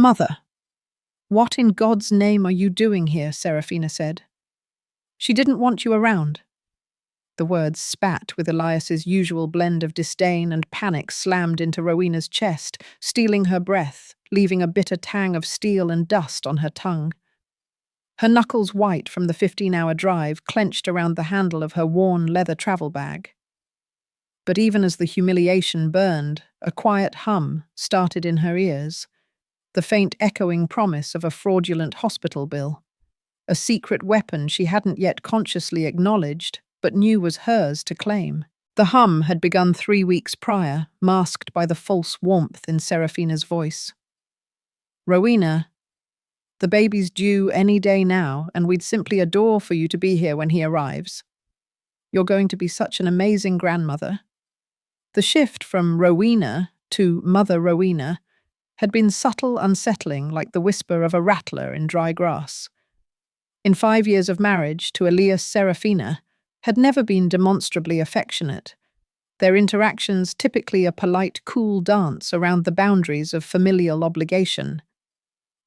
Mother, what in God's name are you doing here? Serafina said. She didn't want you around. The words spat with Elias's usual blend of disdain and panic slammed into Rowena's chest, stealing her breath, leaving a bitter tang of steel and dust on her tongue. Her knuckles white from the 15-hour drive clenched around the handle of her worn leather travel bag. But even as the humiliation burned, a quiet hum started in her ears, the faint echoing promise of a fraudulent hospital bill, a secret weapon she hadn't yet consciously acknowledged, but knew was hers to claim. The hum had begun 3 weeks prior, masked by the false warmth in Serafina's voice. Rowena, the baby's due any day now, and we'd simply adore for you to be here when he arrives. You're going to be such an amazing grandmother. The shift from Rowena to Mother Rowena had been subtle, unsettling, like the whisper of a rattler in dry grass. In 5 years of marriage to Elias, Serafina had never been demonstrably affectionate, their interactions typically a polite, cool dance around the boundaries of familial obligation.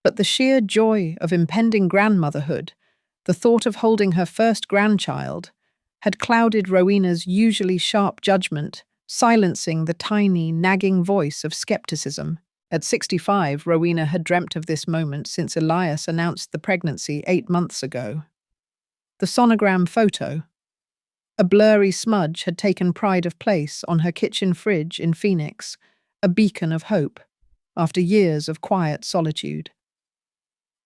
But the sheer joy of impending grandmotherhood, the thought of holding her first grandchild, had clouded Rowena's usually sharp judgment, silencing the tiny, nagging voice of skepticism. At 65, Rowena had dreamt of this moment since Elias announced the pregnancy 8 months ago. The sonogram photo, a blurry smudge, had taken pride of place on her kitchen fridge in Phoenix, a beacon of hope, after years of quiet solitude.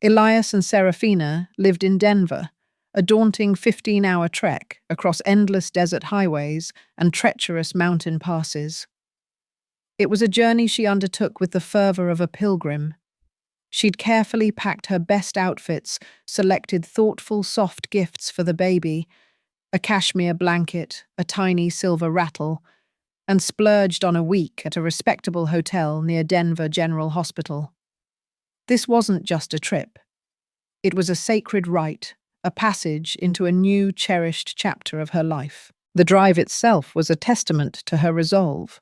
Elias and Serafina lived in Denver, a daunting 15-hour trek across endless desert highways and treacherous mountain passes. It was a journey she undertook with the fervor of a pilgrim. She'd carefully packed her best outfits, selected thoughtful, soft gifts for the baby, a cashmere blanket, a tiny silver rattle, and splurged on a week at a respectable hotel near Denver General Hospital. This wasn't just a trip. It was a sacred rite, a passage into a new, cherished chapter of her life. The drive itself was a testament to her resolve.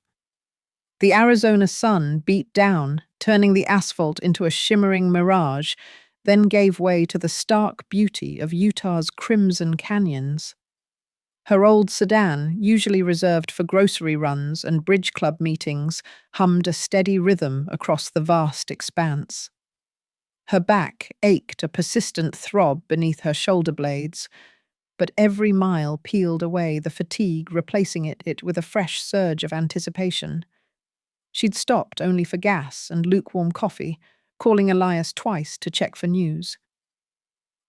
The Arizona sun beat down, turning the asphalt into a shimmering mirage, then gave way to the stark beauty of Utah's crimson canyons. Her old sedan, usually reserved for grocery runs and bridge club meetings, hummed a steady rhythm across the vast expanse. Her back ached a persistent throb beneath her shoulder blades, but every mile peeled away the fatigue, replacing it with a fresh surge of anticipation. She'd stopped only for gas and lukewarm coffee, calling Elias twice to check for news.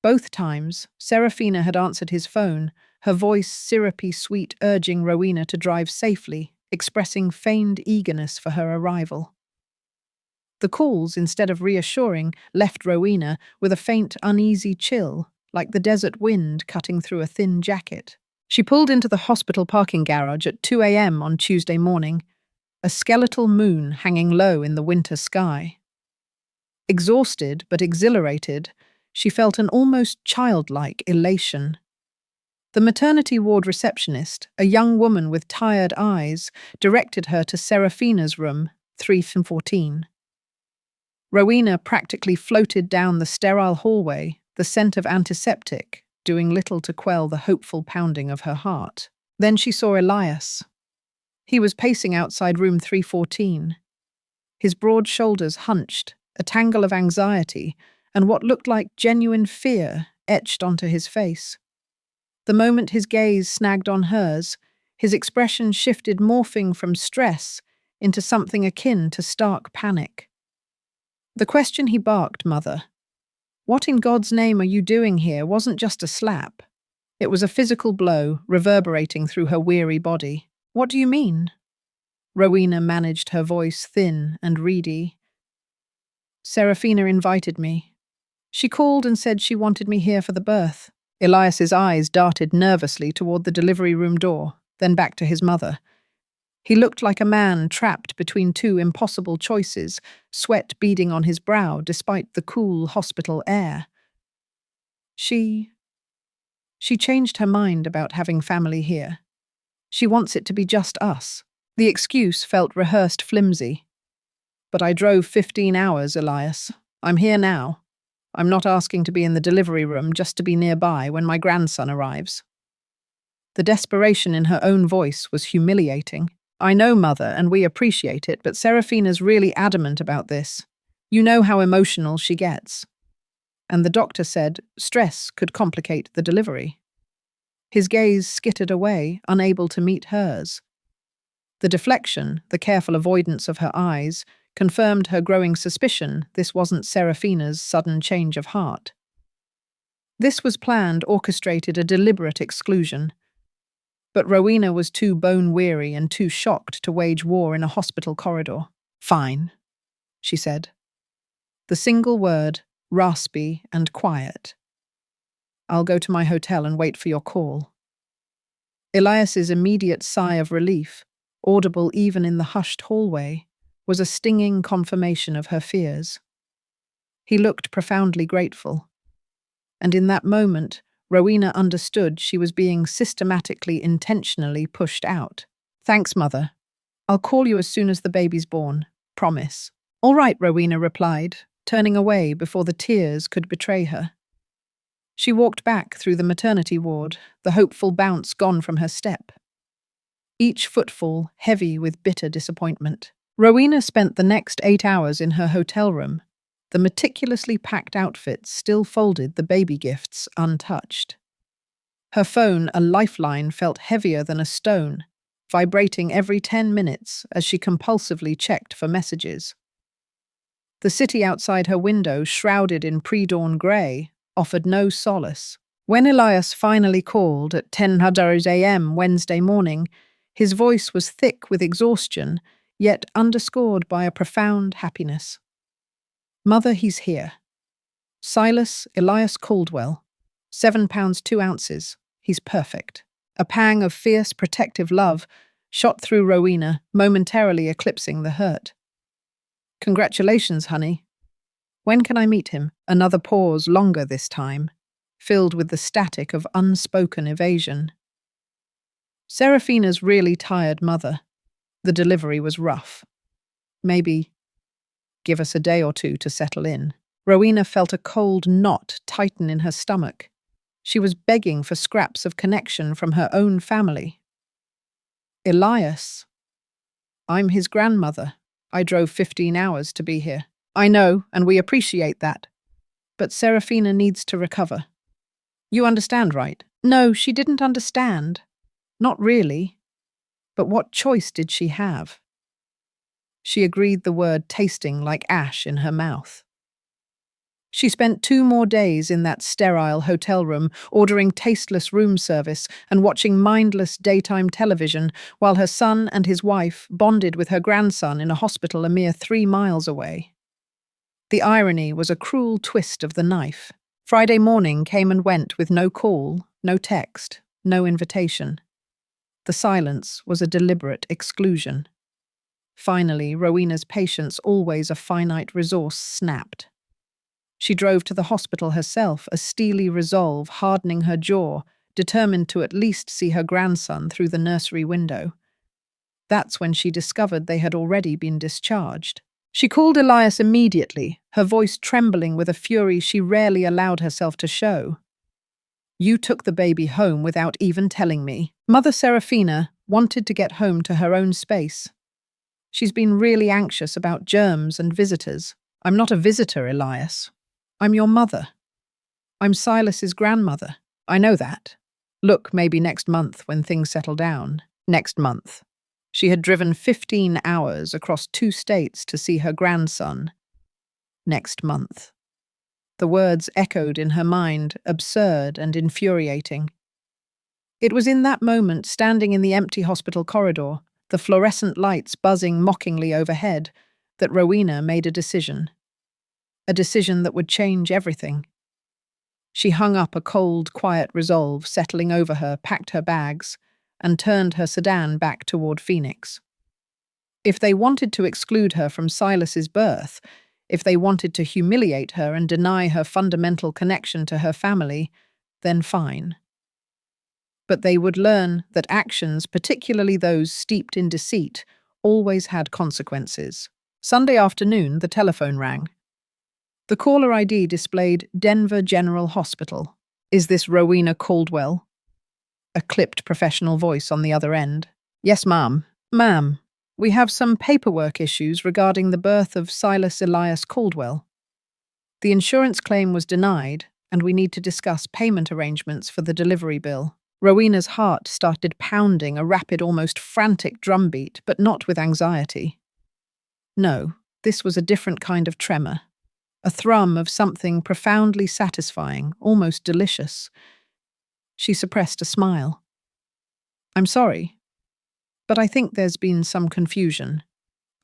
Both times, Serafina had answered his phone, her voice syrupy sweet, urging Rowena to drive safely, expressing feigned eagerness for her arrival. The calls, instead of reassuring, left Rowena with a faint, uneasy chill, like the desert wind cutting through a thin jacket. She pulled into the hospital parking garage at 2 a.m. on Tuesday morning, a skeletal moon hanging low in the winter sky. Exhausted but exhilarated, she felt an almost childlike elation. The maternity ward receptionist, a young woman with tired eyes, directed her to Serafina's room, 314. Rowena practically floated down the sterile hallway, the scent of antiseptic doing little to quell the hopeful pounding of her heart. Then she saw Elias. He was pacing outside room 314. His broad shoulders hunched, a tangle of anxiety and what looked like genuine fear etched onto his face. The moment his gaze snagged on hers, his expression shifted, morphing from stress into something akin to stark panic. The question he barked, "Mother, what in God's name are you doing here?" wasn't just a slap. It was a physical blow, reverberating through her weary body. "What do you mean?" Rowena managed her voice thin and reedy. "Serafina invited me. She called and said she wanted me here for the birth." Elias's eyes darted nervously toward the delivery room door, then back to his mother. He looked like a man trapped between two impossible choices, sweat beading on his brow despite the cool hospital air. She changed her mind about having family here. She wants it to be just us. The excuse felt rehearsed flimsy. "But I drove 15 hours, Elias. I'm here now. I'm not asking to be in the delivery room just to be nearby when my grandson arrives." The desperation in her own voice was humiliating. "I know, Mother, and we appreciate it, but Serafina's really adamant about this. You know how emotional she gets." And the doctor said stress could complicate the delivery. His gaze skittered away, unable to meet hers. The deflection, the careful avoidance of her eyes, confirmed her growing suspicion this wasn't Serafina's sudden change of heart. This was planned, orchestrated, a deliberate exclusion. But Rowena was too bone-weary and too shocked to wage war in a hospital corridor. "Fine," she said. The single word, raspy and quiet. "I'll go to my hotel and wait for your call." Elias's immediate sigh of relief, audible even in the hushed hallway, was a stinging confirmation of her fears. He looked profoundly grateful. And in that moment, Rowena understood she was being systematically, intentionally pushed out. "Thanks, Mother. I'll call you as soon as the baby's born. Promise." "All right," Rowena replied, turning away before the tears could betray her. She walked back through the maternity ward, the hopeful bounce gone from her step. Each footfall heavy with bitter disappointment. Rowena spent the next 8 hours in her hotel room. The meticulously packed outfits still folded, the baby gifts untouched. Her phone, a lifeline, felt heavier than a stone, vibrating every 10 minutes as she compulsively checked for messages. The city outside her window, shrouded in pre-dawn grey, offered no solace. When Elias finally called at 10:00 a.m. Wednesday morning, his voice was thick with exhaustion, yet underscored by a profound happiness. "Mother, he's here. Silas Elias Caldwell, 7 pounds 2 ounces. He's perfect." A pang of fierce, protective love shot through Rowena, momentarily eclipsing the hurt. "Congratulations, honey. When can I meet him?" Another pause, longer this time, filled with the static of unspoken evasion. Serafina's really tired mother. The delivery was rough. "Maybe give us a day or two to settle in." Rowena felt a cold knot tighten in her stomach. She was begging for scraps of connection from her own family. "Elias, I'm his grandmother. I drove 15 hours to be here." "I know, and we appreciate that. But Serafina needs to recover. You understand, right?" No, she didn't understand. Not really. But what choice did she have? She agreed, the word tasting like ash in her mouth. She spent 2 more days in that sterile hotel room, ordering tasteless room service and watching mindless daytime television while her son and his wife bonded with her grandson in a hospital a mere 3 miles away. The irony was a cruel twist of the knife. Friday morning came and went with no call, no text, no invitation. The silence was a deliberate exclusion. Finally, Rowena's patience, always a finite resource, snapped. She drove to the hospital herself, a steely resolve hardening her jaw, determined to at least see her grandson through the nursery window. That's when she discovered they had already been discharged. She called Elias immediately, her voice trembling with a fury she rarely allowed herself to show. "You took the baby home without even telling me." Mother Serafina wanted to get home to her own space. She's been really anxious about germs and visitors. "I'm not a visitor, Elias. I'm your mother. I'm Silas's grandmother. I know that. Look, maybe next month when things settle down." Next month. She had driven 15 hours across 2 states to see her grandson. Next month. The words echoed in her mind, absurd and infuriating. It was in that moment, standing in the empty hospital corridor, the fluorescent lights buzzing mockingly overhead, that Rowena made a decision. A decision that would change everything. She hung up a cold, quiet resolve settling over her, packed her bags, and turned her sedan back toward Phoenix. If they wanted to exclude her from Silas's birth, if they wanted to humiliate her and deny her fundamental connection to her family, then fine. But they would learn that actions, particularly those steeped in deceit, always had consequences. Sunday afternoon, the telephone rang. The caller ID displayed Denver General Hospital. Is this Rowena Caldwell? A clipped professional voice on the other end. Yes, ma'am. Ma'am, we have some paperwork issues regarding the birth of Silas Elias Caldwell. The insurance claim was denied, and we need to discuss payment arrangements for the delivery bill. Rowena's heart started pounding a rapid, almost frantic drumbeat, but not with anxiety. No, this was a different kind of tremor. A thrum of something profoundly satisfying, almost delicious. She suppressed a smile. I'm sorry, but I think there's been some confusion.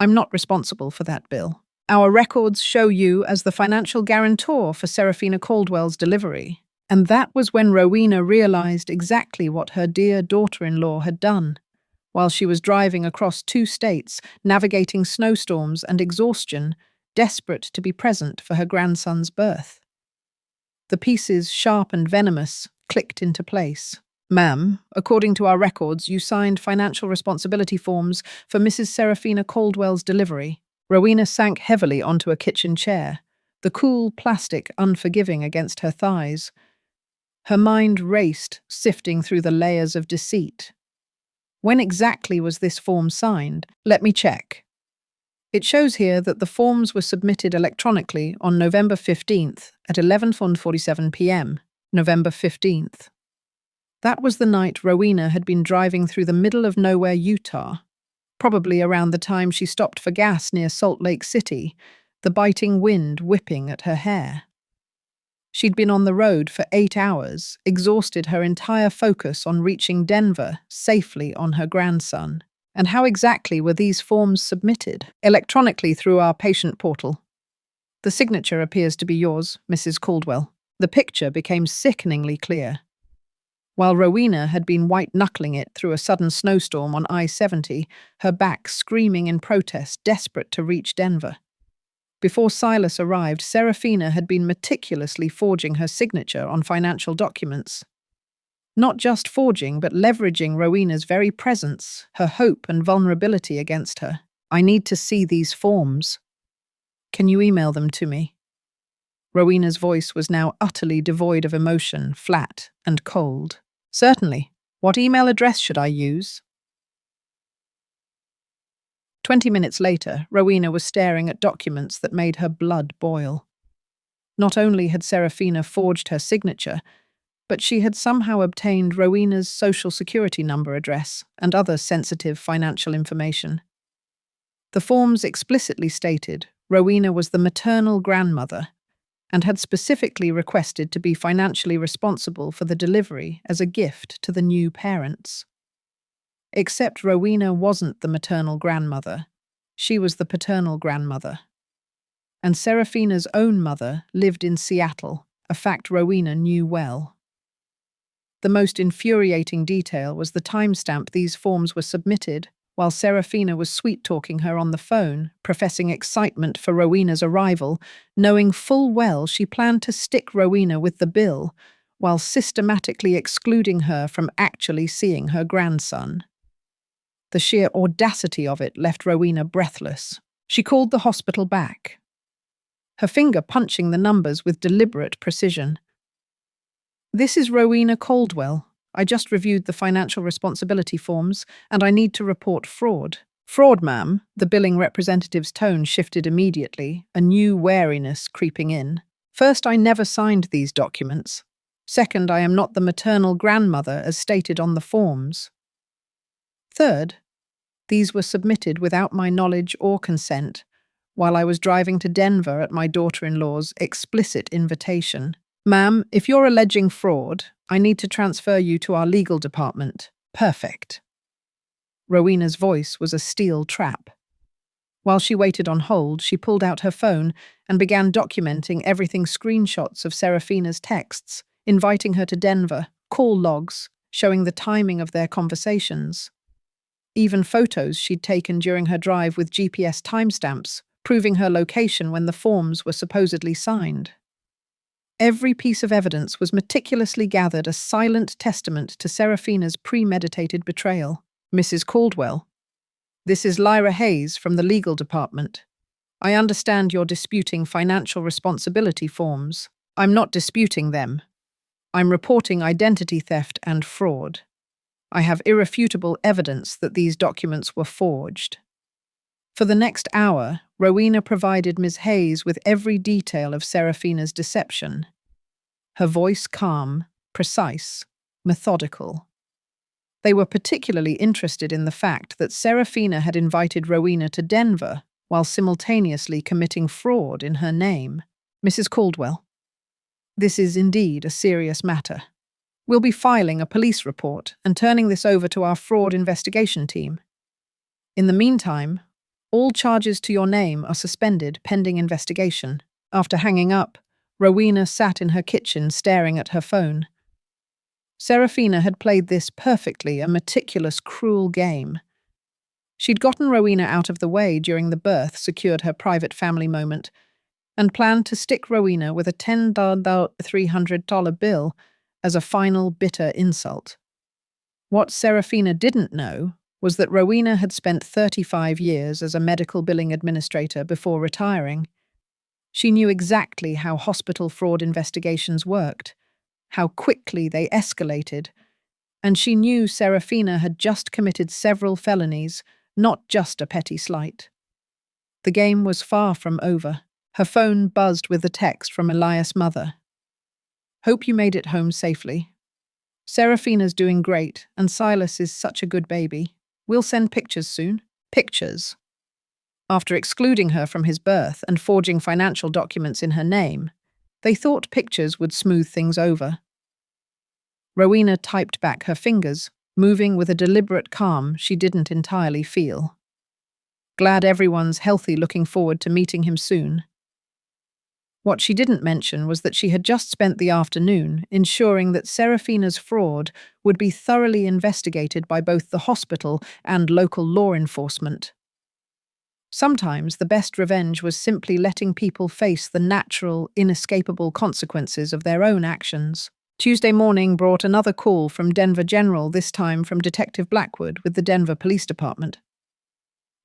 I'm not responsible for that bill. Our records show you as the financial guarantor for Serafina Caldwell's delivery. And that was when Rowena realized exactly what her dear daughter-in-law had done. While she was driving across 2 states, navigating snowstorms and exhaustion, desperate to be present for her grandson's birth. The pieces, sharp and venomous, clicked into place. Ma'am, according to our records, you signed financial responsibility forms for Mrs. Serafina Caldwell's delivery. Rowena sank heavily onto a kitchen chair, the cool plastic unforgiving against her thighs. Her mind raced, sifting through the layers of deceit. When exactly was this form signed? Let me check. It shows here that the forms were submitted electronically on November 15th at 11:47 p.m. November 15th. That was the night Rowena had been driving through the middle of nowhere, Utah, probably around the time she stopped for gas near Salt Lake City, the biting wind whipping at her hair. She'd been on the road for 8 hours, exhausted, her entire focus on reaching Denver safely on her grandson. And how exactly were these forms submitted? Electronically through our patient portal. The signature appears to be yours, Mrs. Caldwell. The picture became sickeningly clear. While Rowena had been white-knuckling it through a sudden snowstorm on I-70, her back screaming in protest, desperate to reach Denver. Before Silas arrived, Serafina had been meticulously forging her signature on financial documents. Not just forging, but leveraging Rowena's very presence, her hope and vulnerability against her. I need to see these forms. Can you email them to me? Rowena's voice was now utterly devoid of emotion, flat and cold. Certainly. What email address should I use? 20 minutes later, Rowena was staring at documents that made her blood boil. Not only had Serafina forged her signature, but she had somehow obtained Rowena's social security number address and other sensitive financial information. The forms explicitly stated Rowena was the maternal grandmother and had specifically requested to be financially responsible for the delivery as a gift to the new parents. Except Rowena wasn't the maternal grandmother. She was the paternal grandmother. And Serafina's own mother lived in Seattle, a fact Rowena knew well. The most infuriating detail was the timestamp these forms were submitted, while Serafina was sweet-talking her on the phone, professing excitement for Rowena's arrival, knowing full well she planned to stick Rowena with the bill, while systematically excluding her from actually seeing her grandson. The sheer audacity of it left Rowena breathless. She called the hospital back, her finger punching the numbers with deliberate precision. This is Rowena Caldwell. I just reviewed the financial responsibility forms, and I need to report fraud. Fraud, ma'am. The billing representative's tone shifted immediately, a new wariness creeping in. First, I never signed these documents. Second, I am not the maternal grandmother as stated on the forms. Third, these were submitted without my knowledge or consent, while I was driving to Denver at my daughter-in-law's explicit invitation. Ma'am, if you're alleging fraud, I need to transfer you to our legal department. Perfect. Rowena's voice was a steel trap. While she waited on hold, she pulled out her phone and began documenting everything, screenshots of Serafina's texts, inviting her to Denver, call logs, showing the timing of their conversations. Even photos she'd taken during her drive with GPS timestamps, proving her location when the forms were supposedly signed. Every piece of evidence was meticulously gathered, a silent testament to Serafina's premeditated betrayal. Mrs. Caldwell, this is Lyra Hayes from the legal department. I understand you're disputing financial responsibility forms. I'm not disputing them. I'm reporting identity theft and fraud. I have irrefutable evidence that these documents were forged. For the next hour, Rowena provided Ms. Hayes with every detail of Serafina's deception. Her voice calm, precise, methodical. They were particularly interested in the fact that Serafina had invited Rowena to Denver while simultaneously committing fraud in her name. Mrs. Caldwell, this is indeed a serious matter. We'll be filing a police report and turning this over to our fraud investigation team. In the meantime, all charges to your name are suspended pending investigation. After hanging up, Rowena sat in her kitchen staring at her phone. Serafina had played this perfectly, a meticulous, cruel game. She'd gotten Rowena out of the way during the birth, secured her private family moment, and planned to stick Rowena with a $300 bill as a final bitter insult. What Serafina didn't know was that Rowena had spent 35 years as a medical billing administrator before retiring. She knew exactly how hospital fraud investigations worked, how quickly they escalated, and she knew Serafina had just committed several felonies, not just a petty slight. The game was far from over. Her phone buzzed with a text from Elias' mother. Hope you made it home safely. Serafina's doing great, and Silas is such a good baby. We'll send pictures soon. Pictures. After excluding her from his birth and forging financial documents in her name, they thought pictures would smooth things over. Rowena typed back her fingers, moving with a deliberate calm she didn't entirely feel. Glad everyone's healthy, looking forward to meeting him soon. What she didn't mention was that she had just spent the afternoon ensuring that Serafina's fraud would be thoroughly investigated by both the hospital and local law enforcement. Sometimes the best revenge was simply letting people face the natural, inescapable consequences of their own actions. Tuesday morning brought another call from Denver General, this time from Detective Blackwood with the Denver Police Department.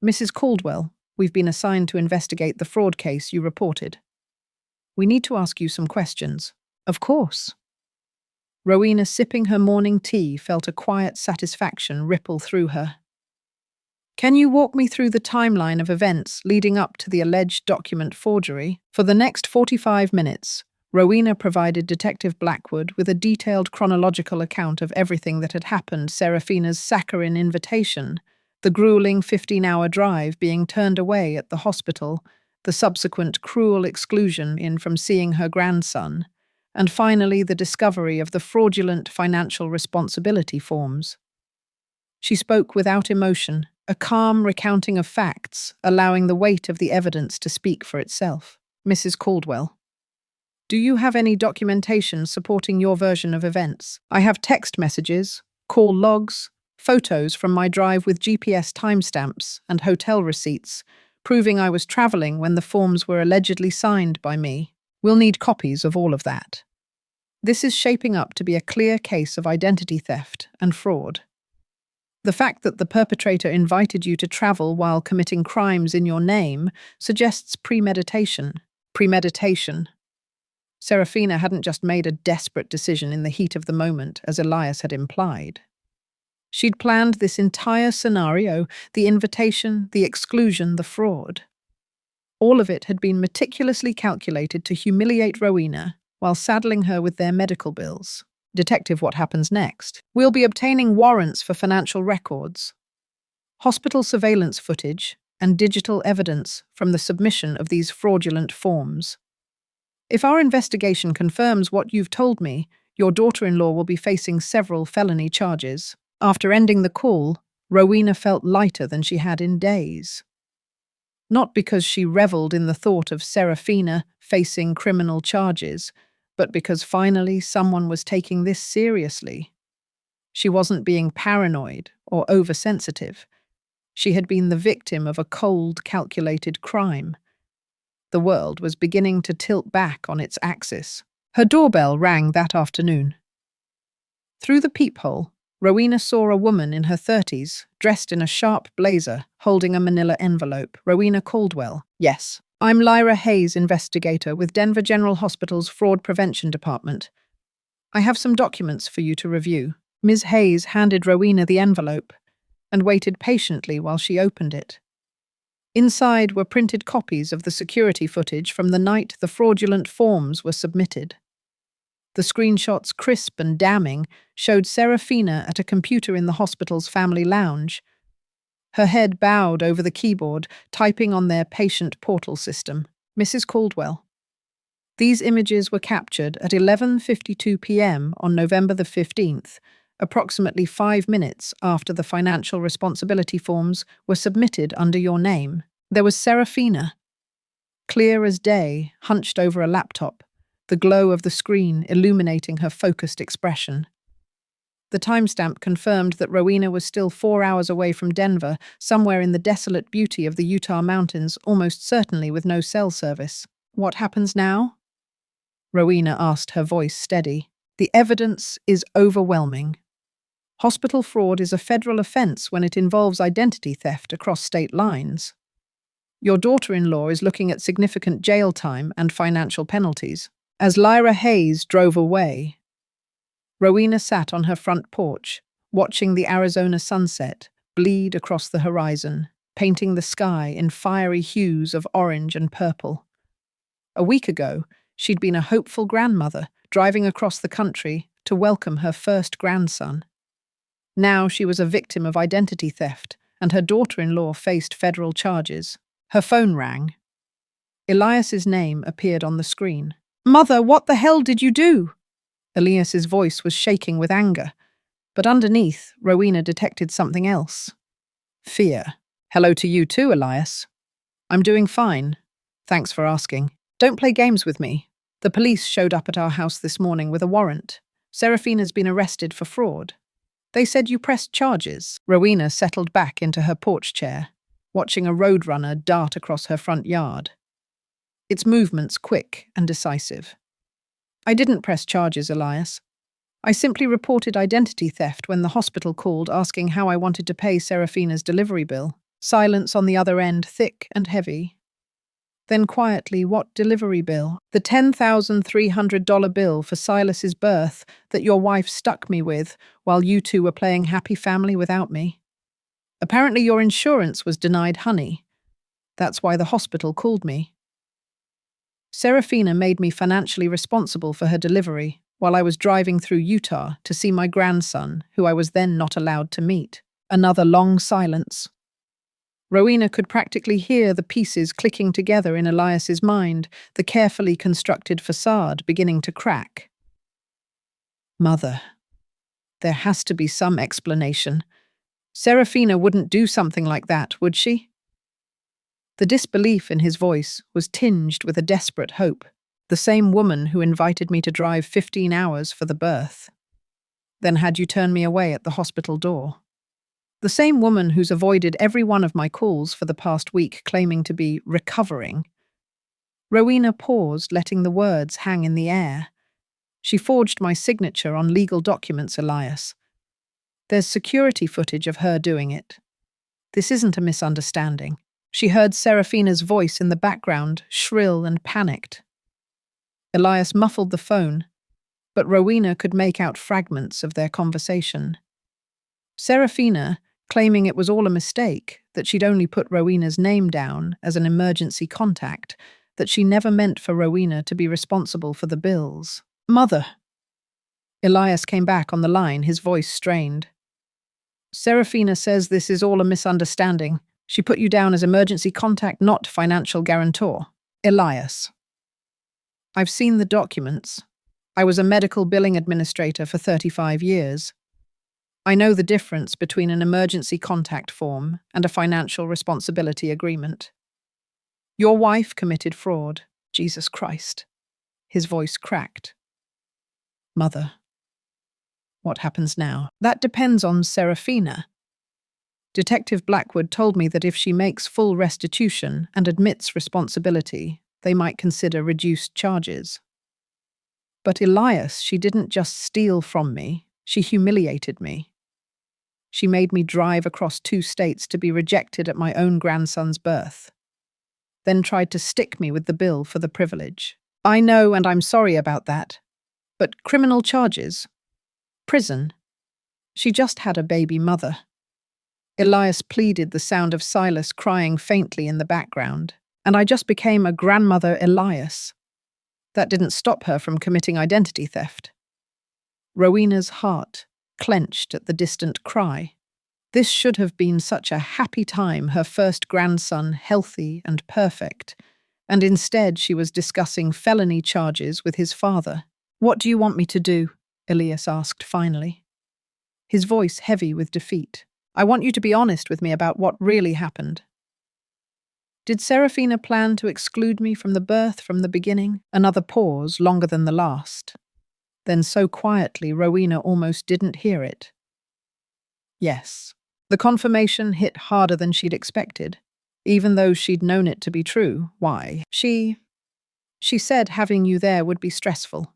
Mrs. Caldwell, we've been assigned to investigate the fraud case you reported. We need to ask you some questions. Of course. Rowena, sipping her morning tea, felt a quiet satisfaction ripple through her. Can you walk me through the timeline of events leading up to the alleged document forgery? For the next 45 minutes, Rowena provided Detective Blackwood with a detailed chronological account of everything that had happened: Serafina's saccharine invitation, the grueling 15-hour drive being turned away at the hospital, the subsequent cruel exclusion from seeing her grandson, and finally the discovery of the fraudulent financial responsibility forms. She spoke without emotion, a calm recounting of facts, allowing the weight of the evidence to speak for itself. Mrs. Caldwell, do you have any documentation supporting your version of events? I have text messages, call logs, photos from my drive with GPS timestamps and hotel receipts, proving I was traveling when the forms were allegedly signed by me. We'll need copies of all of that. This is shaping up to be a clear case of identity theft and fraud. The fact that the perpetrator invited you to travel while committing crimes in your name suggests premeditation. Premeditation. Serafina hadn't just made a desperate decision in the heat of the moment, as Elias had implied. She'd planned this entire scenario, the invitation, the exclusion, the fraud. All of it had been meticulously calculated to humiliate Rowena while saddling her with their medical bills. Detective, what happens next? We'll be obtaining warrants for financial records, hospital surveillance footage, and digital evidence from the submission of these fraudulent forms. If our investigation confirms what you've told me, your daughter-in-law will be facing several felony charges. After ending the call, Rowena felt lighter than she had in days. Not because she reveled in the thought of Serafina facing criminal charges, but because finally someone was taking this seriously. She wasn't being paranoid or oversensitive. She had been the victim of a cold, calculated crime. The world was beginning to tilt back on its axis. Her doorbell rang that afternoon. Through the peephole, Rowena saw a woman in her 30s, dressed in a sharp blazer, holding a manila envelope. Rowena Caldwell. Yes. I'm Lyra Hayes, investigator with Denver General Hospital's Fraud Prevention Department. I have some documents for you to review. Ms. Hayes handed Rowena the envelope and waited patiently while she opened it. Inside were printed copies of the security footage from the night the fraudulent forms were submitted. The screenshots, crisp and damning, showed Serafina at a computer in the hospital's family lounge, her head bowed over the keyboard, typing on their patient portal system. Mrs. Caldwell. These images were captured at 11:52 p.m. on November the 15th, approximately 5 minutes after the financial responsibility forms were submitted under your name. There was Serafina, clear as day, hunched over a laptop, the glow of the screen illuminating her focused expression. The timestamp confirmed that Rowena was still 4 hours away from Denver, somewhere in the desolate beauty of the Utah mountains, almost certainly with no cell service. What happens now? Rowena asked, her voice steady. The evidence is overwhelming. Hospital fraud is a federal offense when it involves identity theft across state lines. Your daughter-in-law is looking at significant jail time and financial penalties. As Lyra Hayes drove away, Rowena sat on her front porch, watching the Arizona sunset bleed across the horizon, painting the sky in fiery hues of orange and purple. A week ago, she'd been a hopeful grandmother, driving across the country to welcome her first grandson. Now she was a victim of identity theft, and her daughter-in-law faced federal charges. Her phone rang. Elias's name appeared on the screen. "Mother, what the hell did you do?" Elias's voice was shaking with anger, but underneath, Rowena detected something else. Fear. "Hello to you too, Elias. I'm doing fine. Thanks for asking. Don't play games with me. The police showed up at our house this morning with a warrant. Serafina's been arrested for fraud. They said you pressed charges." Rowena settled back into her porch chair, watching a roadrunner dart across her front yard. Its movements quick and decisive. "I didn't press charges, Elias. I simply reported identity theft when the hospital called asking how I wanted to pay Serafina's delivery bill." Silence on the other end, thick and heavy. Then quietly, "What delivery bill?" "The $10,300 bill for Silas's birth that your wife stuck me with while you two were playing happy family without me. Apparently your insurance was denied, honey. That's why the hospital called me. Serafina made me financially responsible for her delivery while I was driving through Utah to see my grandson, who I was then not allowed to meet." Another long silence. Rowena could practically hear the pieces clicking together in Elias's mind, the carefully constructed facade beginning to crack. Mother. There has to be some explanation. Serafina wouldn't do something like that, would she? The disbelief in his voice was tinged with a desperate hope. The same woman who invited me to drive 15 hours for the birth. Then had you turn me away at the hospital door. The same woman who's avoided every one of my calls for the past week, claiming to be recovering. Rowena paused, letting the words hang in the air. She forged my signature on legal documents, Elias. There's security footage of her doing it. This isn't a misunderstanding. She heard Serafina's voice in the background, shrill and panicked. Elias muffled the phone, but Rowena could make out fragments of their conversation. Serafina, claiming it was all a mistake, that she'd only put Rowena's name down as an emergency contact, that she never meant for Rowena to be responsible for the bills. Mother. Elias came back on the line, his voice strained. Serafina says this is all a misunderstanding. She put you down as emergency contact, not financial guarantor. Elias. I've seen the documents. I was a medical billing administrator for 35 years. I know the difference between an emergency contact form and a financial responsibility agreement. Your wife committed fraud. Jesus Christ. His voice cracked. Mother. What happens now? That depends on Serafina. Detective Blackwood told me that if she makes full restitution and admits responsibility, they might consider reduced charges. But Elias, she didn't just steal from me, she humiliated me. She made me drive across 2 states to be rejected at my own grandson's birth. then tried to stick me with the bill for the privilege. I know, and I'm sorry about that. But criminal charges? Prison? She just had a baby mother. Elias pleaded, the sound of Silas crying faintly in the background. And I just became a grandmother Elias. That didn't stop her from committing identity theft. Rowena's heart clenched at the distant cry. This should have been such a happy time, her first grandson healthy and perfect, and instead she was discussing felony charges with his father. "What do you want me to do?" Elias asked finally, his voice heavy with defeat. "I want you to be honest with me about what really happened." Did Serafina plan to exclude me from the birth from the beginning? Another pause, longer than the last. Then so quietly, Rowena almost didn't hear it. Yes. The confirmation hit harder than she'd expected, even though she'd known it to be true. Why? She said having you there would be stressful.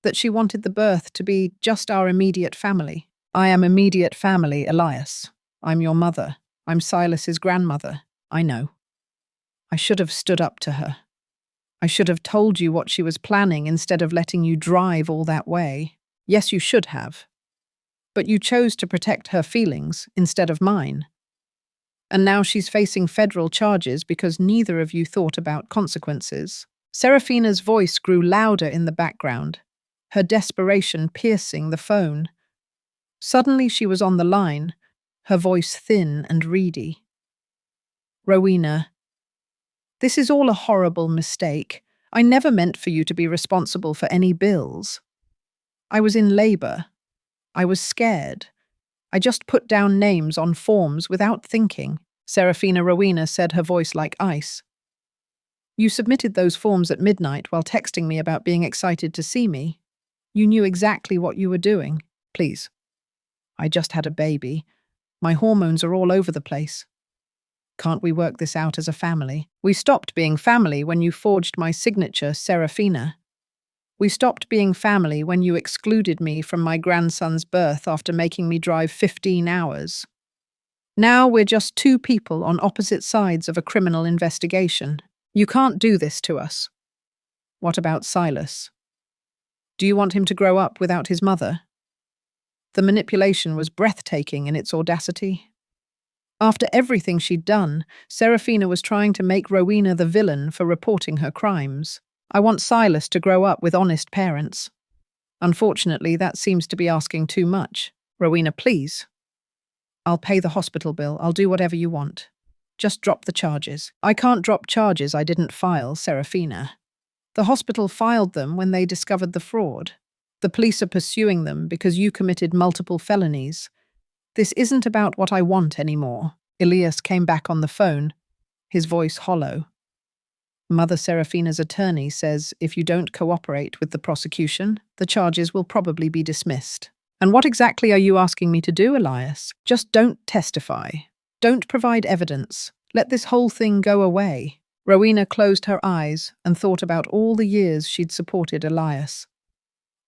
That she wanted the birth to be just our immediate family. I am immediate family, Elias. I'm your mother. I'm Silas's grandmother. I know. I should have stood up to her. I should have told you what she was planning instead of letting you drive all that way. Yes, you should have. But you chose to protect her feelings instead of mine. And now she's facing federal charges because neither of you thought about consequences. Serafina's voice grew louder in the background, her desperation piercing the phone. Suddenly she was on the line, her voice thin and reedy. "Rowena, this is all a horrible mistake. I never meant for you to be responsible for any bills. I was in labor. I was scared. I just put down names on forms without thinking." Serafina Rowena said, her voice like ice. "You submitted those forms at midnight while texting me about being excited to see me. You knew exactly what you were doing. Please. I just had a baby. My hormones are all over the place. Can't we work this out as a family? We stopped being family when you forged my signature, Serafina. We stopped being family when you excluded me from my grandson's birth after making me drive 15 hours. Now we're just two people on opposite sides of a criminal investigation. You can't do this to us." "What about Silas? Do you want him to grow up without his mother?" The manipulation was breathtaking in its audacity. After everything she'd done, Serafina was trying to make Rowena the villain for reporting her crimes. "I want Silas to grow up with honest parents." Unfortunately, that seems to be asking too much. "Rowena, please. I'll pay the hospital bill. I'll do whatever you want. Just drop the charges." "I can't drop charges I didn't file, Serafina. The hospital filed them when they discovered the fraud. The police are pursuing them because you committed multiple felonies. This isn't about what I want anymore." Elias came back on the phone, his voice hollow. "Mother Serafina's attorney says if you don't cooperate with the prosecution, the charges will probably be dismissed." "And what exactly are you asking me to do, Elias?" "Just don't testify. Don't provide evidence. Let this whole thing go away." Rowena closed her eyes and thought about all the years she'd supported Elias.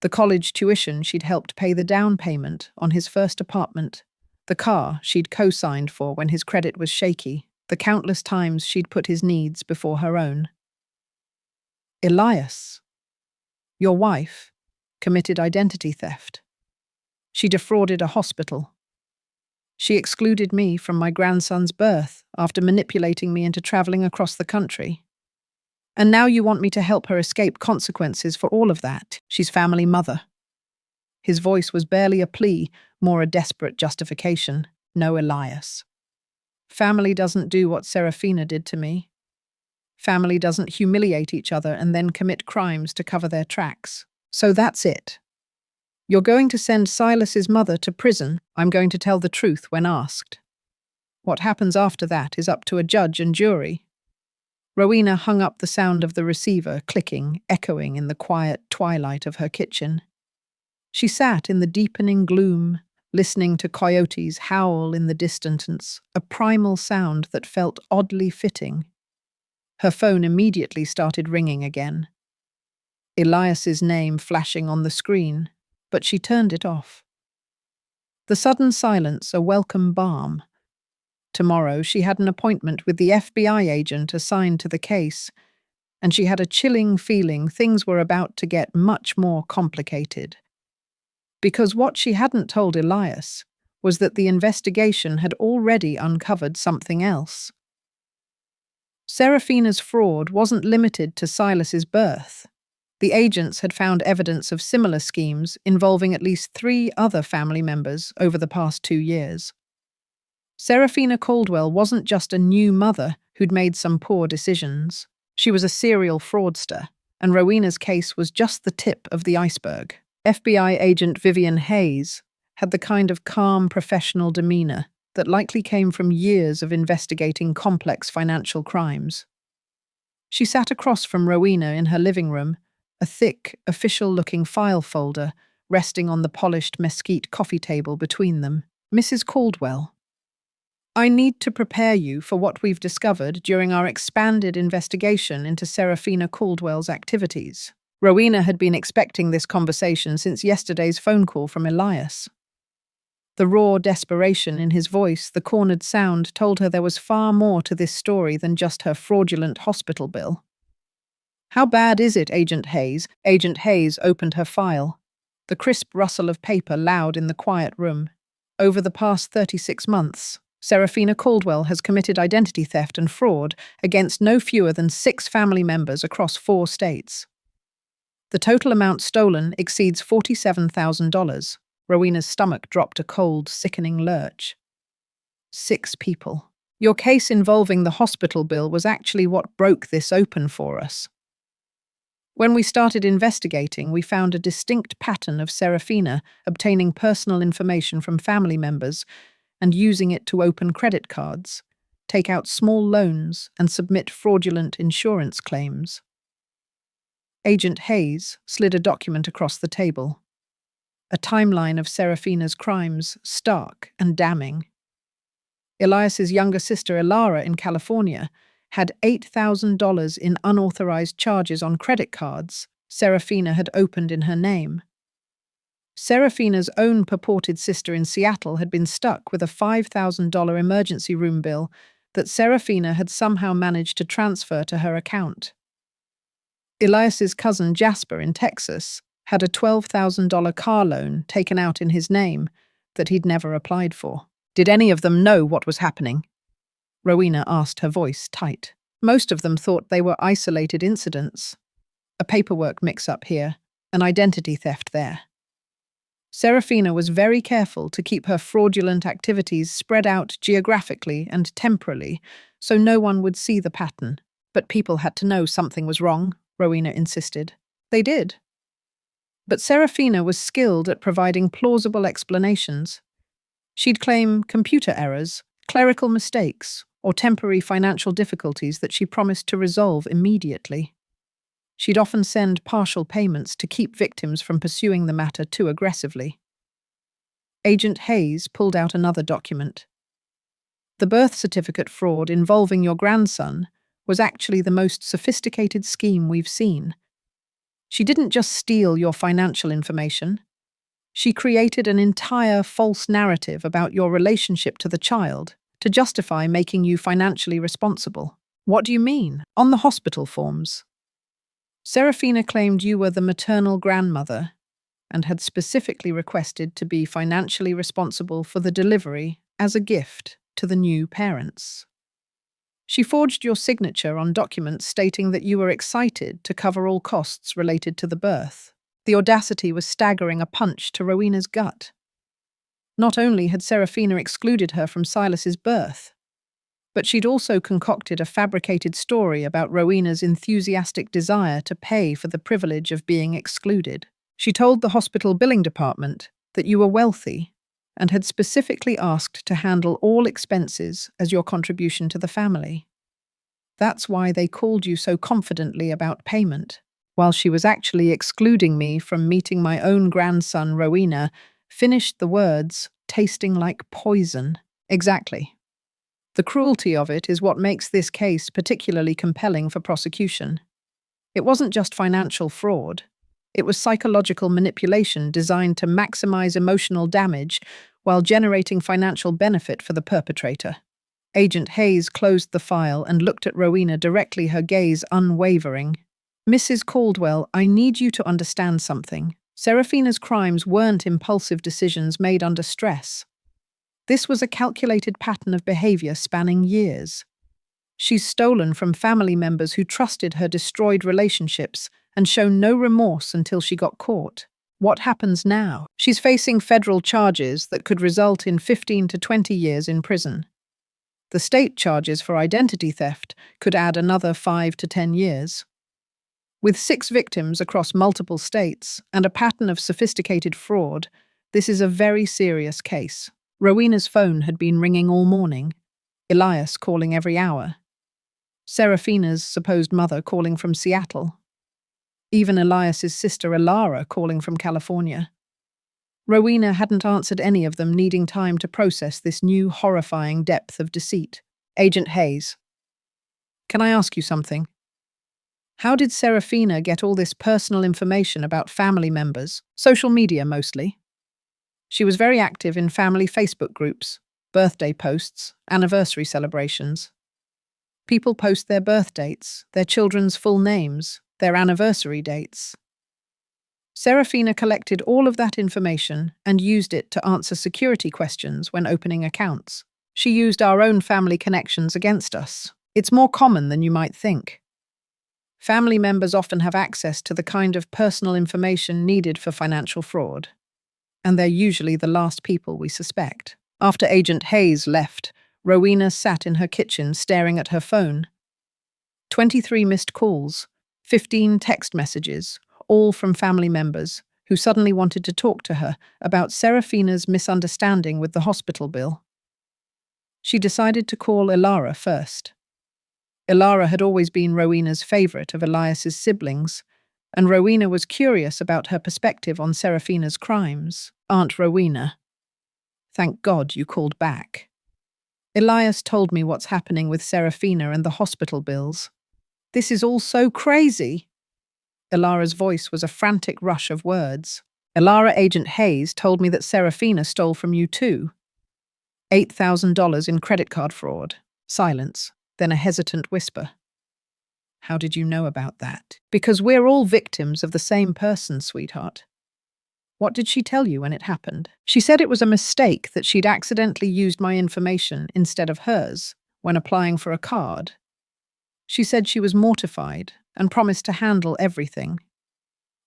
The college tuition she'd helped pay the down payment on his first apartment, the car she'd co-signed for when his credit was shaky, the countless times she'd put his needs before her own. Elias, your wife, committed identity theft. She defrauded a hospital. She excluded me from my grandson's birth after manipulating me into traveling across the country. And now you want me to help her escape consequences for all of that. She's family mother. His voice was barely a plea, more a desperate justification. "No, Elias. Family doesn't do what Serafina did to me. Family doesn't humiliate each other and then commit crimes to cover their tracks. So that's it. You're going to send Silas's mother to prison. I'm going to tell the truth when asked. What happens after that is up to a judge and jury." Rowena hung up, the sound of the receiver clicking, echoing in the quiet twilight of her kitchen. She sat in the deepening gloom, listening to coyotes howl in the distance, a primal sound that felt oddly fitting. Her phone immediately started ringing again. Elias's name flashing on the screen, but she turned it off. The sudden silence a welcome balm. tomorrow, she had an appointment with the FBI agent assigned to the case, and she had a chilling feeling things were about to get much more complicated. Because what she hadn't told Elias was that the investigation had already uncovered something else. Serafina's fraud wasn't limited to Silas's birth. The agents had found evidence of similar schemes involving at least 3 other family members over the past 2 years. Serafina Caldwell wasn't just a new mother who'd made some poor decisions. She was a serial fraudster, and Rowena's case was just the tip of the iceberg. FBI agent Vivian Hayes had the kind of calm, professional demeanor that likely came from years of investigating complex financial crimes. She sat across from Rowena in her living room, a thick, official-looking file folder resting on the polished mesquite coffee table between them. "Mrs. Caldwell, I need to prepare you for what we've discovered during our expanded investigation into Serafina Caldwell's activities." Rowena had been expecting this conversation since yesterday's phone call from Elias. The raw desperation in his voice, the cornered sound, told her there was far more to this story than just her fraudulent hospital bill. "How bad is it, Agent Hayes?" Agent Hayes opened her file, the crisp rustle of paper loud in the quiet room. "Over the past 36 months, Serafina Caldwell has committed identity theft and fraud against no fewer than 6 family members across 4 states. The total amount stolen exceeds $47,000. Rowena's stomach dropped a cold, sickening lurch. 6 people. Your case involving the hospital bill was actually what broke this open for us. When we started investigating, we found a distinct pattern of Serafina obtaining personal information from family members and using it to open credit cards, take out small loans, and submit fraudulent insurance claims." Agent Hayes slid a document across the table. A timeline of Serafina's crimes, stark and damning. Elias's younger sister Ilara in California had $8,000 in unauthorized charges on credit cards Serafina had opened in her name. Serafina's own purported sister in Seattle had been stuck with a $5,000 emergency room bill that Serafina had somehow managed to transfer to her account. Elias's cousin Jasper in Texas had a $12,000 car loan taken out in his name that he'd never applied for. Did any of them know what was happening? Rowena asked, her voice tight. Most of them thought they were isolated incidents. A paperwork mix-up here, an identity theft there. Serafina was very careful to keep her fraudulent activities spread out geographically and temporally so no one would see the pattern. But people had to know something was wrong, Rowena insisted. They did. But Serafina was skilled at providing plausible explanations. She'd claim computer errors, clerical mistakes, or temporary financial difficulties that she promised to resolve immediately. She'd often send partial payments to keep victims from pursuing the matter too aggressively. Agent Hayes pulled out another document. The birth certificate fraud involving your grandson was actually the most sophisticated scheme we've seen. She didn't just steal your financial information. She created an entire false narrative about your relationship to the child to justify making you financially responsible. What do you mean? On the hospital forms, Serafina claimed you were the maternal grandmother and had specifically requested to be financially responsible for the delivery as a gift to the new parents. She forged your signature on documents stating that you were excited to cover all costs related to the birth. The audacity was staggering a punch to Rowena's gut. Not only had Serafina excluded her from Silas's birth, but she'd also concocted a fabricated story about Rowena's enthusiastic desire to pay for the privilege of being excluded. She told the hospital billing department that you were wealthy and had specifically asked to handle all expenses as your contribution to the family. That's why they called you so confidently about payment, while she was actually excluding me from meeting my own grandson, Rowena, finished the words, tasting like poison. Exactly. The cruelty of it is what makes this case particularly compelling for prosecution. It wasn't just financial fraud. It was psychological manipulation designed to maximize emotional damage while generating financial benefit for the perpetrator. Agent Hayes closed the file and looked at Rowena directly, her gaze unwavering. "Mrs. Caldwell, I need you to understand something. Serafina's crimes weren't impulsive decisions made under stress. This was a calculated pattern of behavior spanning years. She's stolen from family members who trusted her, destroyed relationships, and shown no remorse until she got caught. What happens now? She's facing federal charges that could result in 15 to 20 years in prison. The state charges for identity theft could add another 5 to 10 years. With 6 victims across multiple states and a pattern of sophisticated fraud, this is a very serious case." Rowena's phone had been ringing all morning, Elias calling every hour. Serafina's supposed mother calling from Seattle. Even Elias's sister Elara calling from California. Rowena hadn't answered any of them, needing time to process this new horrifying depth of deceit. "Agent Hayes, can I ask you something? How did Serafina get all this personal information about family members, social media mostly? She was very active in family Facebook groups, birthday posts, anniversary celebrations. People post their birth dates, their children's full names, their anniversary dates. Serafina collected all of that information and used it to answer security questions when opening accounts. She used our own family connections against us. It's more common than you might think. Family members often have access to the kind of personal information needed for financial fraud, and they're usually the last people we suspect." After Agent Hayes left, Rowena sat in her kitchen staring at her phone. 23 missed calls, 15 text messages, all from family members who suddenly wanted to talk to her about Serafina's misunderstanding with the hospital bill. She decided to call Elara first. Elara had always been Rowena's favorite of Elias's siblings, and Rowena was curious about her perspective on Serafina's crimes. "Aunt Rowena, thank God you called back. Elias told me what's happening with Serafina and the hospital bills. This is all so crazy." Elara's voice was a frantic rush of words. "Elara, Agent Hayes told me that Serafina stole from you too. $8,000 in credit card fraud." Silence, then a hesitant whisper. "How did you know about that?" "Because we're all victims of the same person, sweetheart." "What did she tell you when it happened?" "She said it was a mistake, that she'd accidentally used my information instead of hers when applying for a card. She said she was mortified and promised to handle everything.